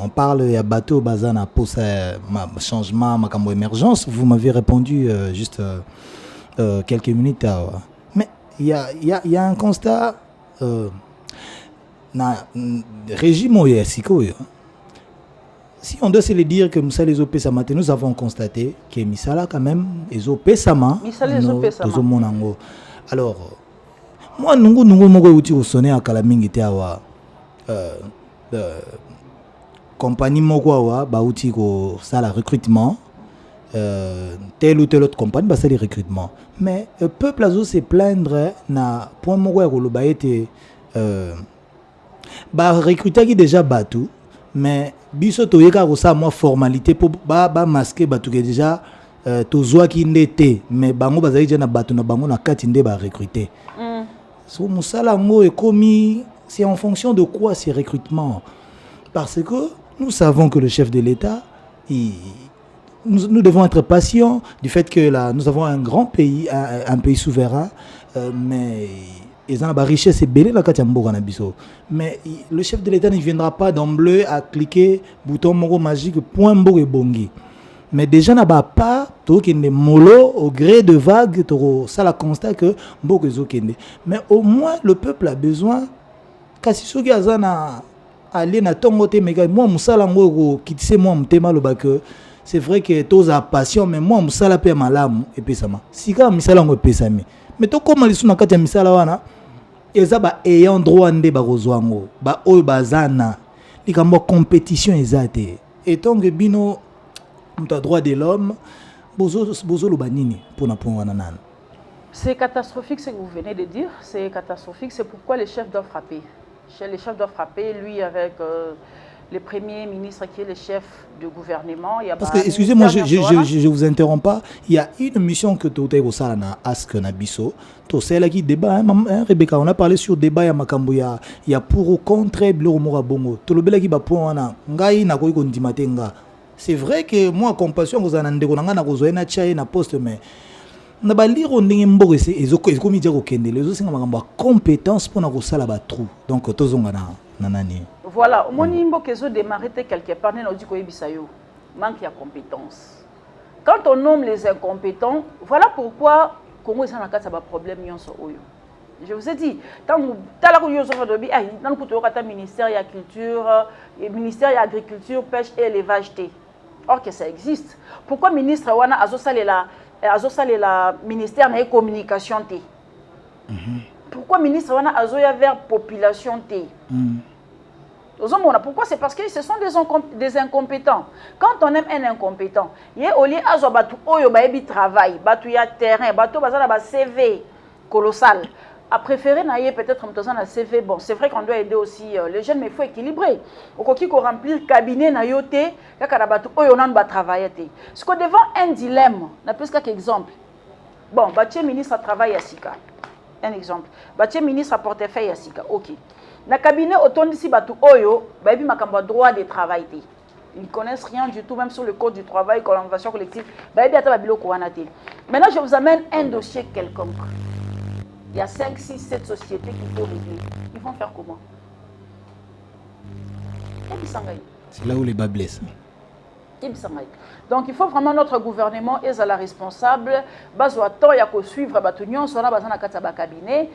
S2: On parle de bateau bazana pour changement, ma émergence. Vous m'avez répondu juste quelques minutes. Mais il y a un constat. Régime si on doit se le dire que Moussa les OP Samate, nous avons constaté que Misala quand même les OP Sama. Alors. Moi, nous avons sonné à Kalamingi Teawa. Compagnie Mogwawa, Bauti ko sala recrutement. Telle ou telle autre compagnie, c'est le recrutement. Mais le peuple a se plaindre na point Mogwa ko ba été recruter qui déjà batu, mais biso to yeka ko sa moi formalité pour ba masquer batu que déjà to zwa ki ndete, mais bango bazali déjà na batu na bango na kati nde ba recruter. C'est en fonction de quoi ces recrutements? Parce que nous savons que le chef de l'État, nous devons être patients du fait que là, nous avons un grand pays, un pays souverain, mais ils ont la richesse et belle la mais le chef de l'État ne viendra pas d'emblée à cliquer bouton moro magique point mbo et bongi. Mais déjà n'a pas tout qui est mollo au gré de vagues, ça la constat que beaucoup de mais au moins le peuple a besoin kasi soki azana aller na tongote mega moi musala ngo kitise moi mtema lo que c'est vrai que tous a passion mais moi musala pe malamu et puis ça ma sika misala ngo pesami mais to comme lisuna kati ya misala wana eza ba ayant droit nde ba kozwango ba oyo bazana likambo compétition ezate et donc bino droit de l'homme,
S3: c'est catastrophique ce que vous venez de dire, c'est catastrophique, c'est pourquoi les chefs doivent frapper. Les chefs doivent frapper, lui avec le premier ministre qui est le chef du gouvernement.
S2: Parce que, excusez-moi, je vous interromps pas, il y a une mission que tu as au Salana, Ask Nabiso, c'est là qui débat, Rebecca, on a parlé sur débat, il y a pour ou contre, Bloro Bongo, tout le bel qui va pour un ngai na koi kondimatenga. C'est vrai que moi, compassion, vous en avez na poste, mais na baliro ndenge mboka ezokomi dia kokendele ezosenga makambo ya compétence mpona kosala batrou donc tozonga na nani
S3: voilà omoni mboka ezodémarre te quelque part nene odi koyebisa yo manque ya compétence quand on nomme les incompétents voilà pourquoi Congo eza na kati ya baproblème nyonso oyo. Je vous ai dit, tant que ministère de la Culture, ministère de l'Agriculture, Pêche et Élevage. Or que ça existe. Pourquoi ministre Wana azosale la ministère de la Communication? Pourquoi ministre Wana azoya vers population? Pourquoi? C'est parce que ce sont des incompétents. Quand on aime un incompétent, il y a au lieu de travail, il y a terrain, il y a CV colossal. À préférer peut-être un CV. Bon, c'est vrai qu'on doit aider aussi les jeunes, mais il faut équilibrer. Il faut remplir le cabinet, il faut travailler. Parce que devant un dilemme, on a plus qu'un exemple. Bon, le ministre travaille à Sika. Un exemple. Le ministre a portefeuille à Sika. Ok. Dans le cabinet, autant d'ici, il y a droit de travail. Ils ne connaissent rien du tout, même sur le code du travail, convention collective. Maintenant, je vous amène un dossier quelconque. Il y a 5, 6, 7 sociétés qu'il faut régler. Ils vont faire comment?
S2: C'est là où les bas blessent.
S3: Donc il faut vraiment notre gouvernement est la responsable. Il y a suivre l'union, sur la cabinet,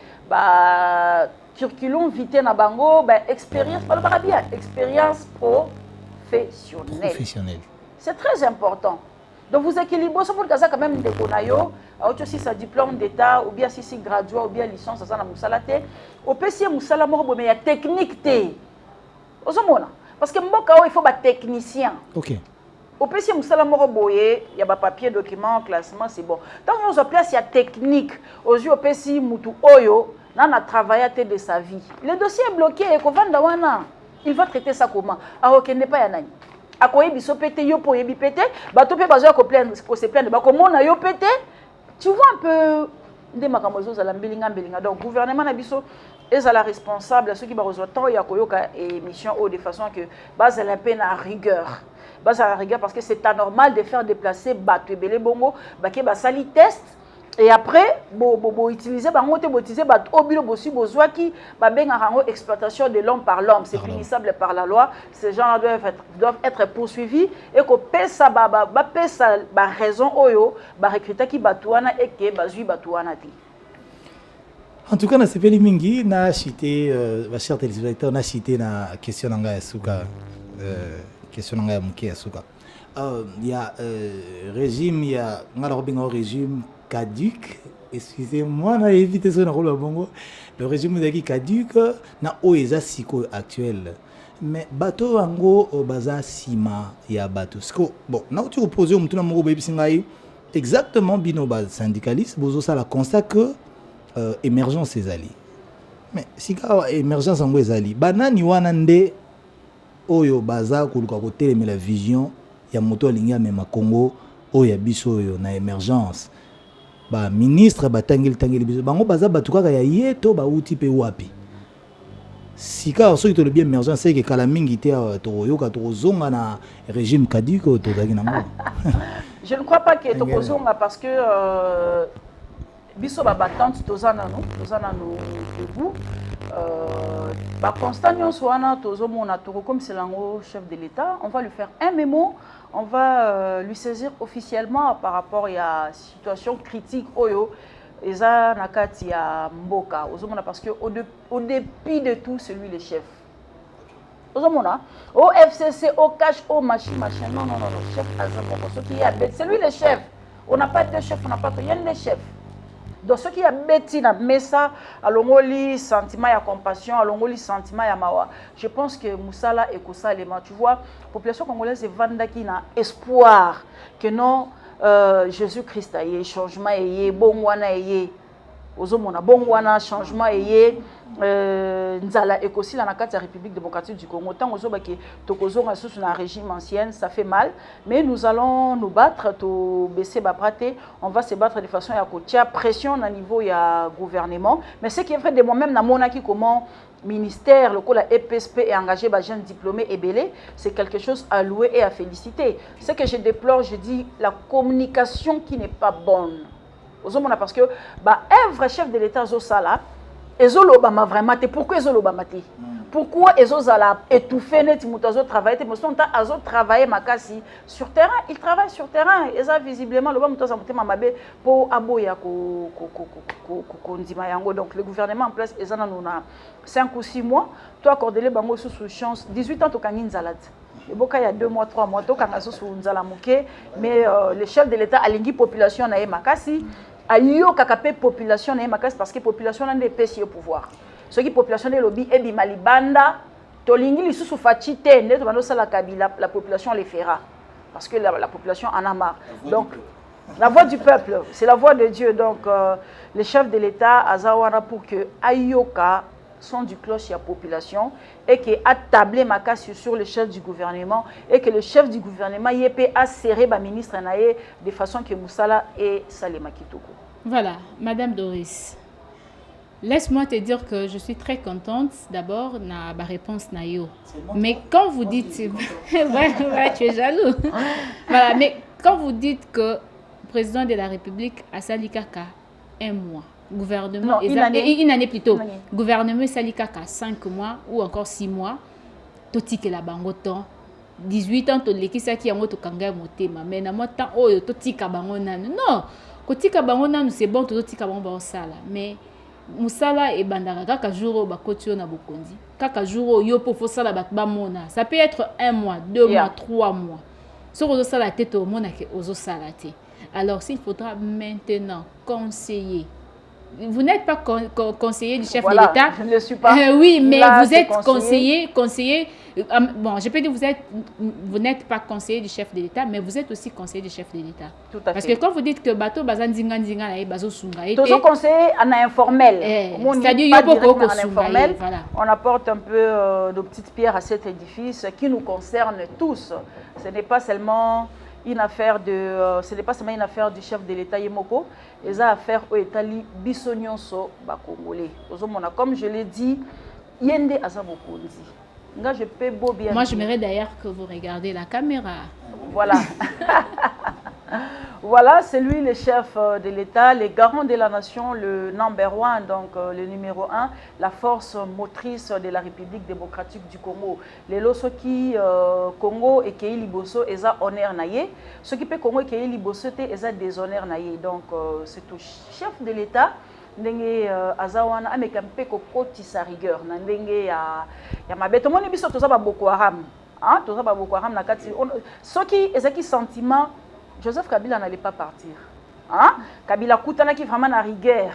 S3: curriculum vitae na bango, expérience, bien, expérience professionnelle. C'est très important. Donc vous équilibrez ça pour que ça quand même des konayo, aussi sa diplôme d'état ou bien si gradué ou bien licence ça na musalate. Au PC musala moko mais il y a technique té. Ozomona parce que mboka il faut ba technicien.
S2: OK.
S3: Au PC musala moko boye, il y a ba papier document classement c'est bon. Tant on se place il y a technique. Aujourd'hui au PC mutu oyo na travaillé de sa vie. Le dossier est bloqué et ko vanda wana. Il va traiter ça comment? Ah OK n'est pas ya nani. Akoye biso pété yo po yebi pété ba to pe bazo ko se plaindre ba comment na yo pété tu vois un peu de makamozo za la mbelinga donc gouvernement na biso est la responsable ceux qui ba rezo temps ya koyoka émission de façon que base la peine à rigueur parce que c'est anormal de faire déplacer bato ebele bongo ba ke ba sali test et après utiliser exploitation de l'homme par l'homme, c'est punissable par la loi. Ces gens doivent être poursuivis et que pesa raison oyo recruter qui batouana et que bazui batouana ti.
S2: En tout cas, na sepeli mingi na cité chers téléspectateurs na cité na question nanga yasuka question nanga muke yasuka. Il y a régime, il y a un régime caduc. Excusez-moi, on a évité ça dans le bongo. Le régime est caduc na oeza siko actuel. Mais bateau ango baza sima ya bateau. Bon, na tu opposé au mutuna mongo baby singai exactement bino base syndicaliste bozo ça la constat que émergence ezali. Mais si ka émergence ango ezali banani wana nde oyo baza kuluka ko télémer la vision ya moto alingi amema Congo oyo ya biso oyo na émergence ba ministre batangeli biso bango baza batukaka ya yeto ba uti pe wapi sika soki to le bien émergence c'est que kala mingi te toyoka tozonga na régime caduc to zaki na mo.
S3: Je ne crois pas que tozonga parce que biso ba battante tozana no debout constant nyonso wana tozomona comme c'est l'ango chef de l'État, on va lui faire un mémo, on va lui saisir officiellement par rapport à la situation critique oyo eza nakati ya mboka ozomona parce que au dépit de tout c'est lui le chef. Ozomona au FCC au cash au machin non chef c'est lui le chef. On n'a pas été chef, on n'a pas été le chef. Donc ce qui a bêti na mesa alongoli sentiment ya compassion alongoli sentiment ya mawa. Je pense que Moussala et Kosalema, tu vois, population congolaise est vendaki na espoir que non Jésus-Christ a yé changement yé bon wana yé ozomona bon wana changement yé nzala ekosi la nakati ya République démocratique du Congo tant ozobaki tokozonga sous un régime ancien ça fait mal mais nous allons nous battre to baisser bapraté on va se battre de façon à kotia pression au niveau ya gouvernement mais ce qui est vrai de moi-même na monaki comment ministère le la EPSP est engagé par jeunes diplômés et belé c'est quelque chose à louer et à féliciter. Ce que je déplore je dis la communication qui n'est pas bonne. Parce que un vrai chef de l'État Zosala, Ezolobama vraiment, pourquoi Ezolobama? Pourquoi Ezozala étouffé net mutazo travailler? Mais son temps Azo travailler makasi sur terrain, il travaille sur terrain. Et ça visiblement le bas mutazo mamabe pour aboya ko ndima yango. Donc le gouvernement en place ezana nona 5 ou 6 mois. Toi accorder bango sous chance 18 ans to kangin zalad. Et boka il y a 2 mois 3 mois to kangazo sous nzala muke, mais le chef de l'État alingi population na makasi. Ayo kakape population na makasi parce que population na ndepesi au pouvoir. Ce qui population de lobby et bimalibanda tolingi lisusu fachite ne to bando sala kabila la population les fera parce que la population en a marre. Donc la voix du peuple, c'est la voix de Dieu. Donc les chefs de l'État azawana pour que ayoka sont du cloche à la population et que a tablé makasi sur le chef du gouvernement et que le chef du gouvernement y peut asserrer ba ministre naé de façon que Moussala et Salema Kitoko.
S1: Voilà, Madame Doris. Laisse-moi te dire que je suis très contente d'abord na ba réponse na yo. Mais quand vous dites ouais, tu es jaloux. Voilà, mais quand vous dites que le président de la République a sali kaka 1 mois, gouvernement
S3: non, une année
S1: plutôt. Gouvernement sali kaka 5 mois ou encore 6 mois. Totike la bango temps 18 ans to lekisa ki yango to kanga motema mais na mota oyo totika bango nanu. Non, kotika bango nanu c'est bon to totika bango ba sala mais musala e bandaka kaka jour ba kotio na bokondi kaka jour yo po fo sala ba mona ça peut être 1 mois 2 mois 3 mois so ozo sala tete au mona ke ozo sala te. Alors s'il faudra maintenant conseiller, vous n'êtes pas conseiller du chef de l'État.
S3: Je ne le suis pas.
S1: Oui, mais là, vous êtes conseiller. Bon, je peux dire vous n'êtes pas conseiller du chef de l'État, mais vous êtes aussi conseiller du chef de l'État.
S3: Tout à fait.
S1: Parce que quand vous dites que bateau bazan zinga et bazo sunga et
S3: toujours conseiller en informel.
S1: C'est-à-dire
S3: en informel. Voilà. On apporte un peu de petites pierres à cet édifice qui nous concerne tous. Ce n'est pas seulement une affaire du chef de l'État Yemoko, et ça affaire au État bisonyonso ba congolais. Comme je l'ai dit, yende azabokondi. Je peux beau bien.
S1: Moi, j'aimerais d'ailleurs que vous regardez la caméra.
S3: Voilà. Voilà, c'est lui le chef de l'État, le garant de la nation, le number 1, donc le numéro 1, la force motrice de la République démocratique du Congo. Les loso qui Congo et Kei Liboso, ils ont honneur naïe. Ce qui peut Congo et Kei Liboso, ils ont déshonneur naïe. Donc, c'est au chef de l'État. Ndenge azawana amekampe kokoti sa rigueur na ndenge ya mabeto moni biso toza ba Boko Haram toza ba Boko Haram na kati soki ezaki sentiment Joseph Kabila n'allait pas partir Kabila kutana ki vraiment na rigueur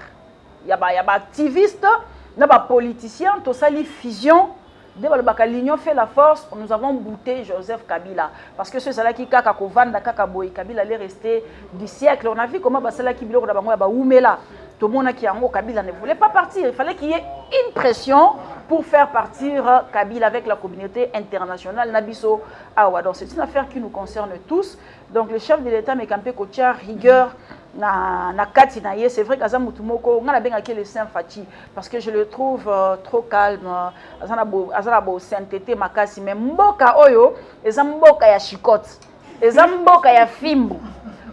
S3: ya ba activiste na ba politicien to sali fusion de ba l'union fait la force. Nous avons bouté Joseph Kabila parce que ce là qui kaka kovanda kaka boy Kabila allait rester du siècle. On a vu comment basala ki biloko na bango ya ba umela. Tout le monde qui en Kabila ne voulait pas partir. Il fallait qu'il y ait une pression pour faire partir Kabila avec la communauté internationale. Nabiso Awa. Donc c'est une affaire qui nous concerne tous. Donc le chef de l'État Mekampe Kotia rigueur na Katinaye. C'est vrai qu'Azam Mutumoko, on a bien acquis le Saint Fati parce que je le trouve trop calme. Azanabo sainteté makasi. Mais Mboka Oyo, Ezamboka ya Chikote, Ezamboka ya Fimbu.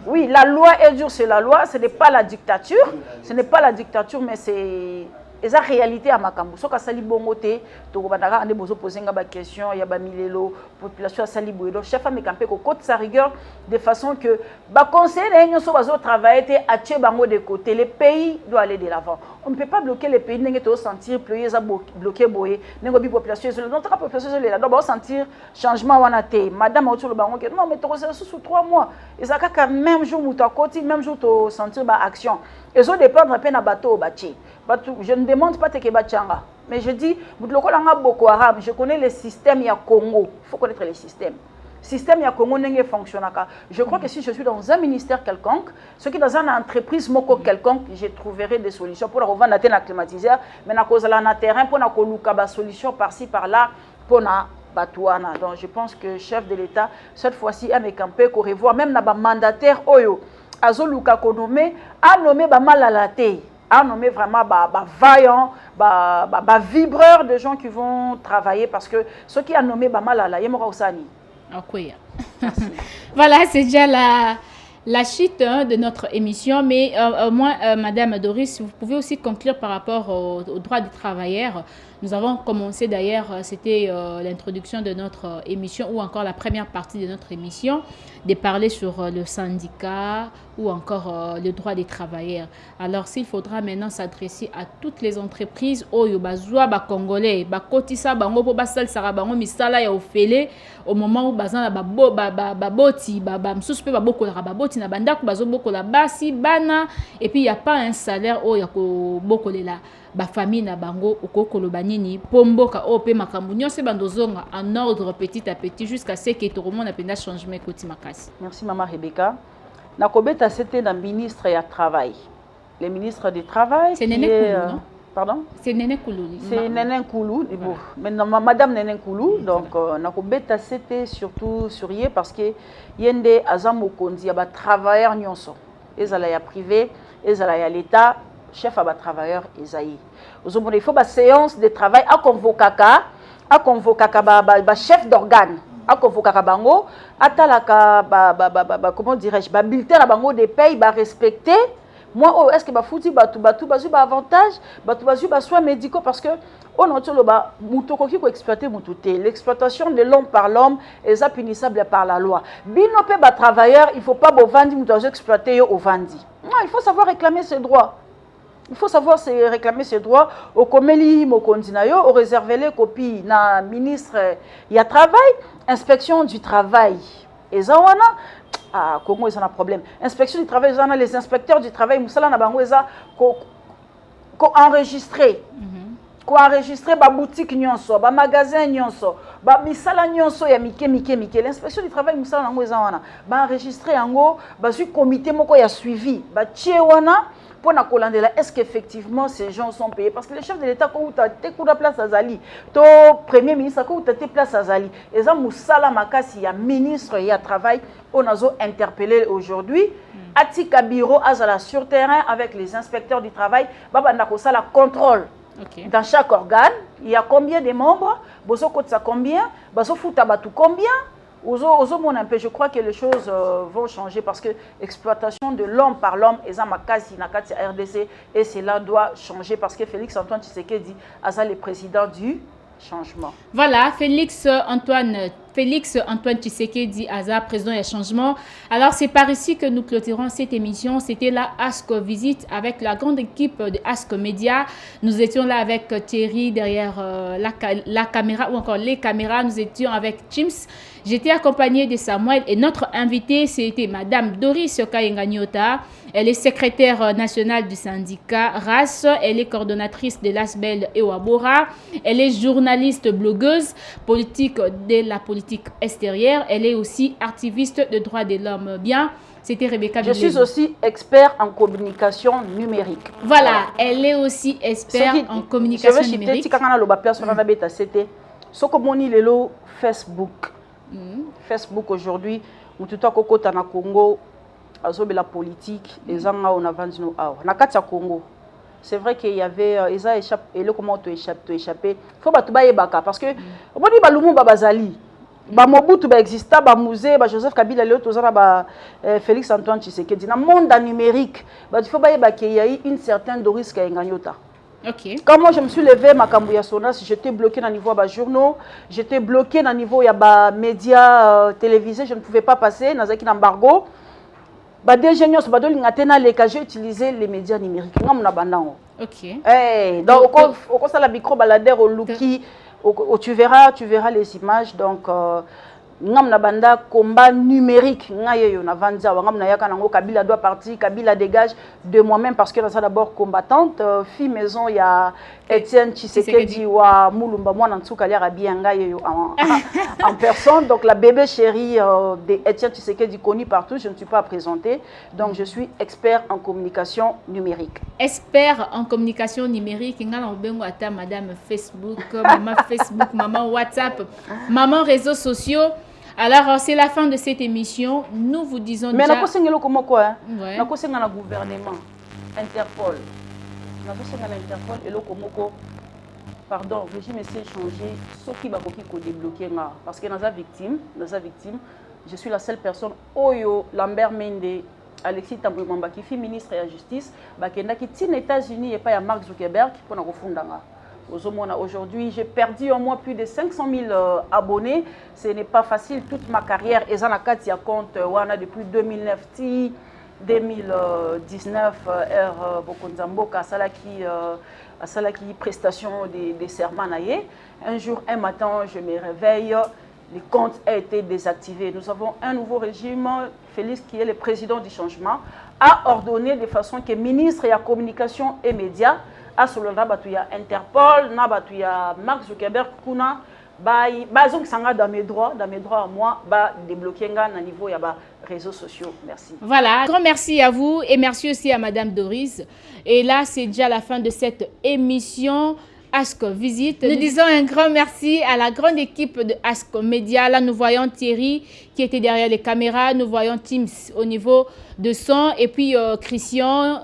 S3: Oui, la loi est dure, c'est la loi, ce n'est pas la dictature. Ce n'est pas la dictature, mais c'est la réalité à Makambo. Si on a bongoté, on a posé une question, il y a des milelo, la population a sali boué. Donc, chef a mécampé qu'on côte sa rigueur de façon que, conseil l'union soit travailler à tuer bango de côté. Le pays doit aller de l'avant. On ne peut pas bloquer le pays, n'est-ce pas sentir plus bloqué boé, n'est-ce pas population isolée. Donc, la population isolée là, on sentir changement on a été. Madame autour le bango, non mais tu as sous 3 mois. Et ça quand même jour où tu as côté, même jour tu sentir ba action. Et ça dépend de peine à bateau au bâti. Je ne demande pas que Bachanga, mais je dis, Boko Haram, je connais le système il y a Congo. Il faut connaître les systèmes. Le système il y a Congo n'est pas fonctionnel. Je crois que si je suis dans un ministère quelconque, ce qui est dans une entreprise quelconque, je trouverai des solutions pour revendre la climatiseur, mais à cause de la terrain pour la solution par-ci par-là pour la Batouana. Donc je pense que le chef de l'État cette fois-ci a mécampé qu'on revoit même na mandataire Oyo Azoluka Konome a nommé Malalate. A nommé vraiment vaillant, vibreur de gens qui vont travailler parce que ceux qui a nommé Malala, Yemora Osani.
S1: Voilà, c'est déjà la chute de notre émission, mais moi, Madame Doris, vous pouvez aussi conclure par rapport aux droits des travailleurs. Nous avons commencé d'ailleurs, c'était l'introduction de notre émission ou encore la première partie de notre émission, de parler sur le syndicat ou encore le droit des travailleurs. Alors, s'il faudra maintenant s'adresser à toutes les entreprises, oyo bazwa ba congolais, ba kotisa bango po basal sara bango misala ya ofele au moment où bazana ba boti ba msusu pe ba bokola ba boti na bandako bazo bokola basi bana et puis il y a pas un salaire o ya ko bokolela ba famille na bango okokolo banini pomboka o pe makambu nyonse bandozonga en ordre petit à petit jusqu'à ce que tout le monde apenda changement koti makasi.
S3: Merci maman Rebecca. Nakobeta c'était la ministre du travail. Le ministre du travail
S1: c'est Néné Koulou, non?
S3: Pardon?
S1: C'est Néné Koulou.
S3: C'est Néné Koulou. Bon, maintenant madame Néné Koulou, donc nakobeta c'était surtout sur yé parce que yende azamo kondi ya ba travailleurs nyonso. Ezala ya privé, ezala ya l'état. Chef à travailleur Esaïe. Il faut une séance de travail à convoquer chef d'organe, à convoquer bango, comment dirais-je, bulletin à bango des pays, respecter. Moi, est-ce que fouti batu avantage, batu soins médicaux parce que on a exploiter l'exploitation de l'homme par l'homme est punissable par la loi. Bino pe ba travailleur, il faut pas vendre exploiter au vendi. Non, il faut savoir réclamer ses droits. Il faut savoir réclamer ses droits au Komeli Mokondinayo, au réservé les copies na ministre il y a travail, inspection du travail. Et ça ah Congo ils ont un problème. Inspection du travail, les inspecteurs du travail musala na bango eza ko enregistrer. Ko enregistrer ba boutique nyonso, ba magasin nyonso, ba misala nyonso ya mike. L'inspection du travail musala nango eza wana. Ba enregistrer yango, ba su comité moko ya suivi, ba tie wana. Est-ce qu'effectivement ces gens sont payés? Parce que le chef de l'État, quand tu as la place à Zali, le premier ministre, quand tu as place à Zali, et ça, Moussala Makasi, il y a ministre, il y a travail, on a interpellé aujourd'hui. Atika Biro, Azala sur terrain avec les inspecteurs du travail, Baba Nakosala contrôle. Okay. Dans chaque organe, il y a combien de membres? Bozo Kotsa combien? Bozo Foutabatu combien? Je crois que les choses vont changer parce que l'exploitation de l'homme par l'homme est en RDC et cela doit changer parce que Félix Antoine Tshisekedi est le président du changement.
S1: Voilà, Félix Antoine Tshisekedi Aza, président du changement. Alors c'est par ici que nous clôturons cette émission. C'était la ASCO Visite avec la grande équipe de ASCO Média. Nous étions là avec Thierry derrière la caméra ou encore les caméras. Nous étions avec Chims. J'étais accompagnée de Samuel et notre invitée, c'était Madame Doris Kayenga-Nyota. Elle est secrétaire nationale du syndicat RAS. Elle est coordonnatrice de l'ASBEL et Wabora. Elle est journaliste, blogueuse, politique de la politique extérieure. Elle est aussi activiste de droits de l'homme. Bien, c'était Rebecca.
S3: Je suis aussi expert en communication numérique.
S1: Voilà, elle est aussi expert en communication numérique.
S3: C'était ce que mon île Facebook. Facebook aujourd'hui, où tout à côté na Congo, la politique, les gens on a vendu nos awa. Na katia Congo, c'est vrai qu'il y avait ils échappé et le comment tu échapper. Faut pas tout bailler baka parce que on dit balumu babazali. Ba Mobutu ba exista ba musée ba Joseph Kabila Léo tozana ba Félix Antoine Tshisekedi na monde numérique. Ba il faut bailler baka il y a eu une certaine Doris Kayenga-Nyota.
S1: Okay.
S3: Quand moi je me suis levé, ma Kambouya Sonas, j'étais bloqué dans le niveau des journaux, j'étais bloqué dans le niveau des médias télévisés, je ne pouvais pas passer dans un embargo. J'ai utilisé les médias numériques.
S1: Ok.
S3: Donc, au la micro balader au Luki, tu verras les images. Donc, ngam banda combat numérique ngayeyo na vanza ngam na yaka nango Kabila doit partir, Kabila dégage de moi-même parce que là ça d'abord combattante fille maison il y a Étienne Tshisekedi wa Mulumba moi na tsuka lia bien ngayeyo en personne. Donc la bébé chérie de Étienne Tshisekedi connue partout, je ne suis pas présentée. Donc je suis expert en communication numérique.
S1: Expert en communication numérique ngala obengo ata madame Facebook, maman Facebook, maman WhatsApp, maman réseaux sociaux. Alors, c'est la fin de cette émission. Nous vous disons
S3: mais
S1: déjà...
S3: Mais nous avons comment quoi?
S1: Ouais.
S3: Nous avons le gouvernement, Interpol. Nous avons Interpol et le Komoko. pardon, le régime essaie de changer, sauf qu'il va débloquer parce que dans victime, je suis la seule personne, Oyo, Lambert Mende, Alexis Tambouimamba, qui fait ministre de la Justice, qui est aux États-Unis et pas à Mark Zuckerberg pour nous refonder. Aujourd'hui, j'ai perdu au moins plus de 500 000 abonnés. Ce n'est pas facile. Toute ma carrière, et ça compte depuis 2009, 2019, Bokonzambo, Salaki prestation des serments. Un jour, un matin, je me réveille, les comptes ont été désactivés. Nous avons un nouveau régime. Félix, qui est le président du changement, a ordonné de façon que le ministre de la communication et médias, à Solona Batouya Interpol, na Batouya Mark Zuckerberg, Kuna, donc ça dans mes droits à moi, débloquer na niveau ya réseaux sociaux. Merci.
S1: Voilà, grand merci à vous et merci aussi à Madame Doris. Et là, c'est déjà la fin de cette émission Ask Visite. Nous disons un grand merci à la grande équipe de Ask Media. Là, nous voyons Thierry qui était derrière les caméras. Nous voyons Teams au niveau de son. Et puis Christian,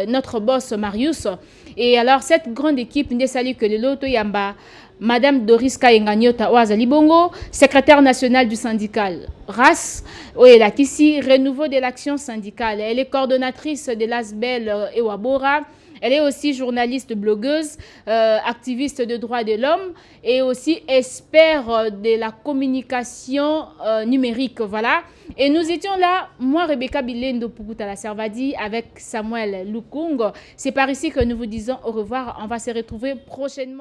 S1: notre boss Marius. Et alors, cette grande équipe, nous saluons que le Loto Yamba, Madame Doris Kaenganyota Oazali Bongo, secrétaire nationale du syndical RAS, Oela Kissi, renouveau de l'action syndicale. Elle est coordonnatrice de l'ASBEL Ewabora. Elle est aussi journaliste, blogueuse, activiste de droits de l'homme et aussi expert de la communication numérique. Voilà. Et nous étions là, moi, Rebecca Bilendo Pukuta la Servadi, avec Samuel Lukung. C'est par ici que nous vous disons au revoir. On va se retrouver prochainement.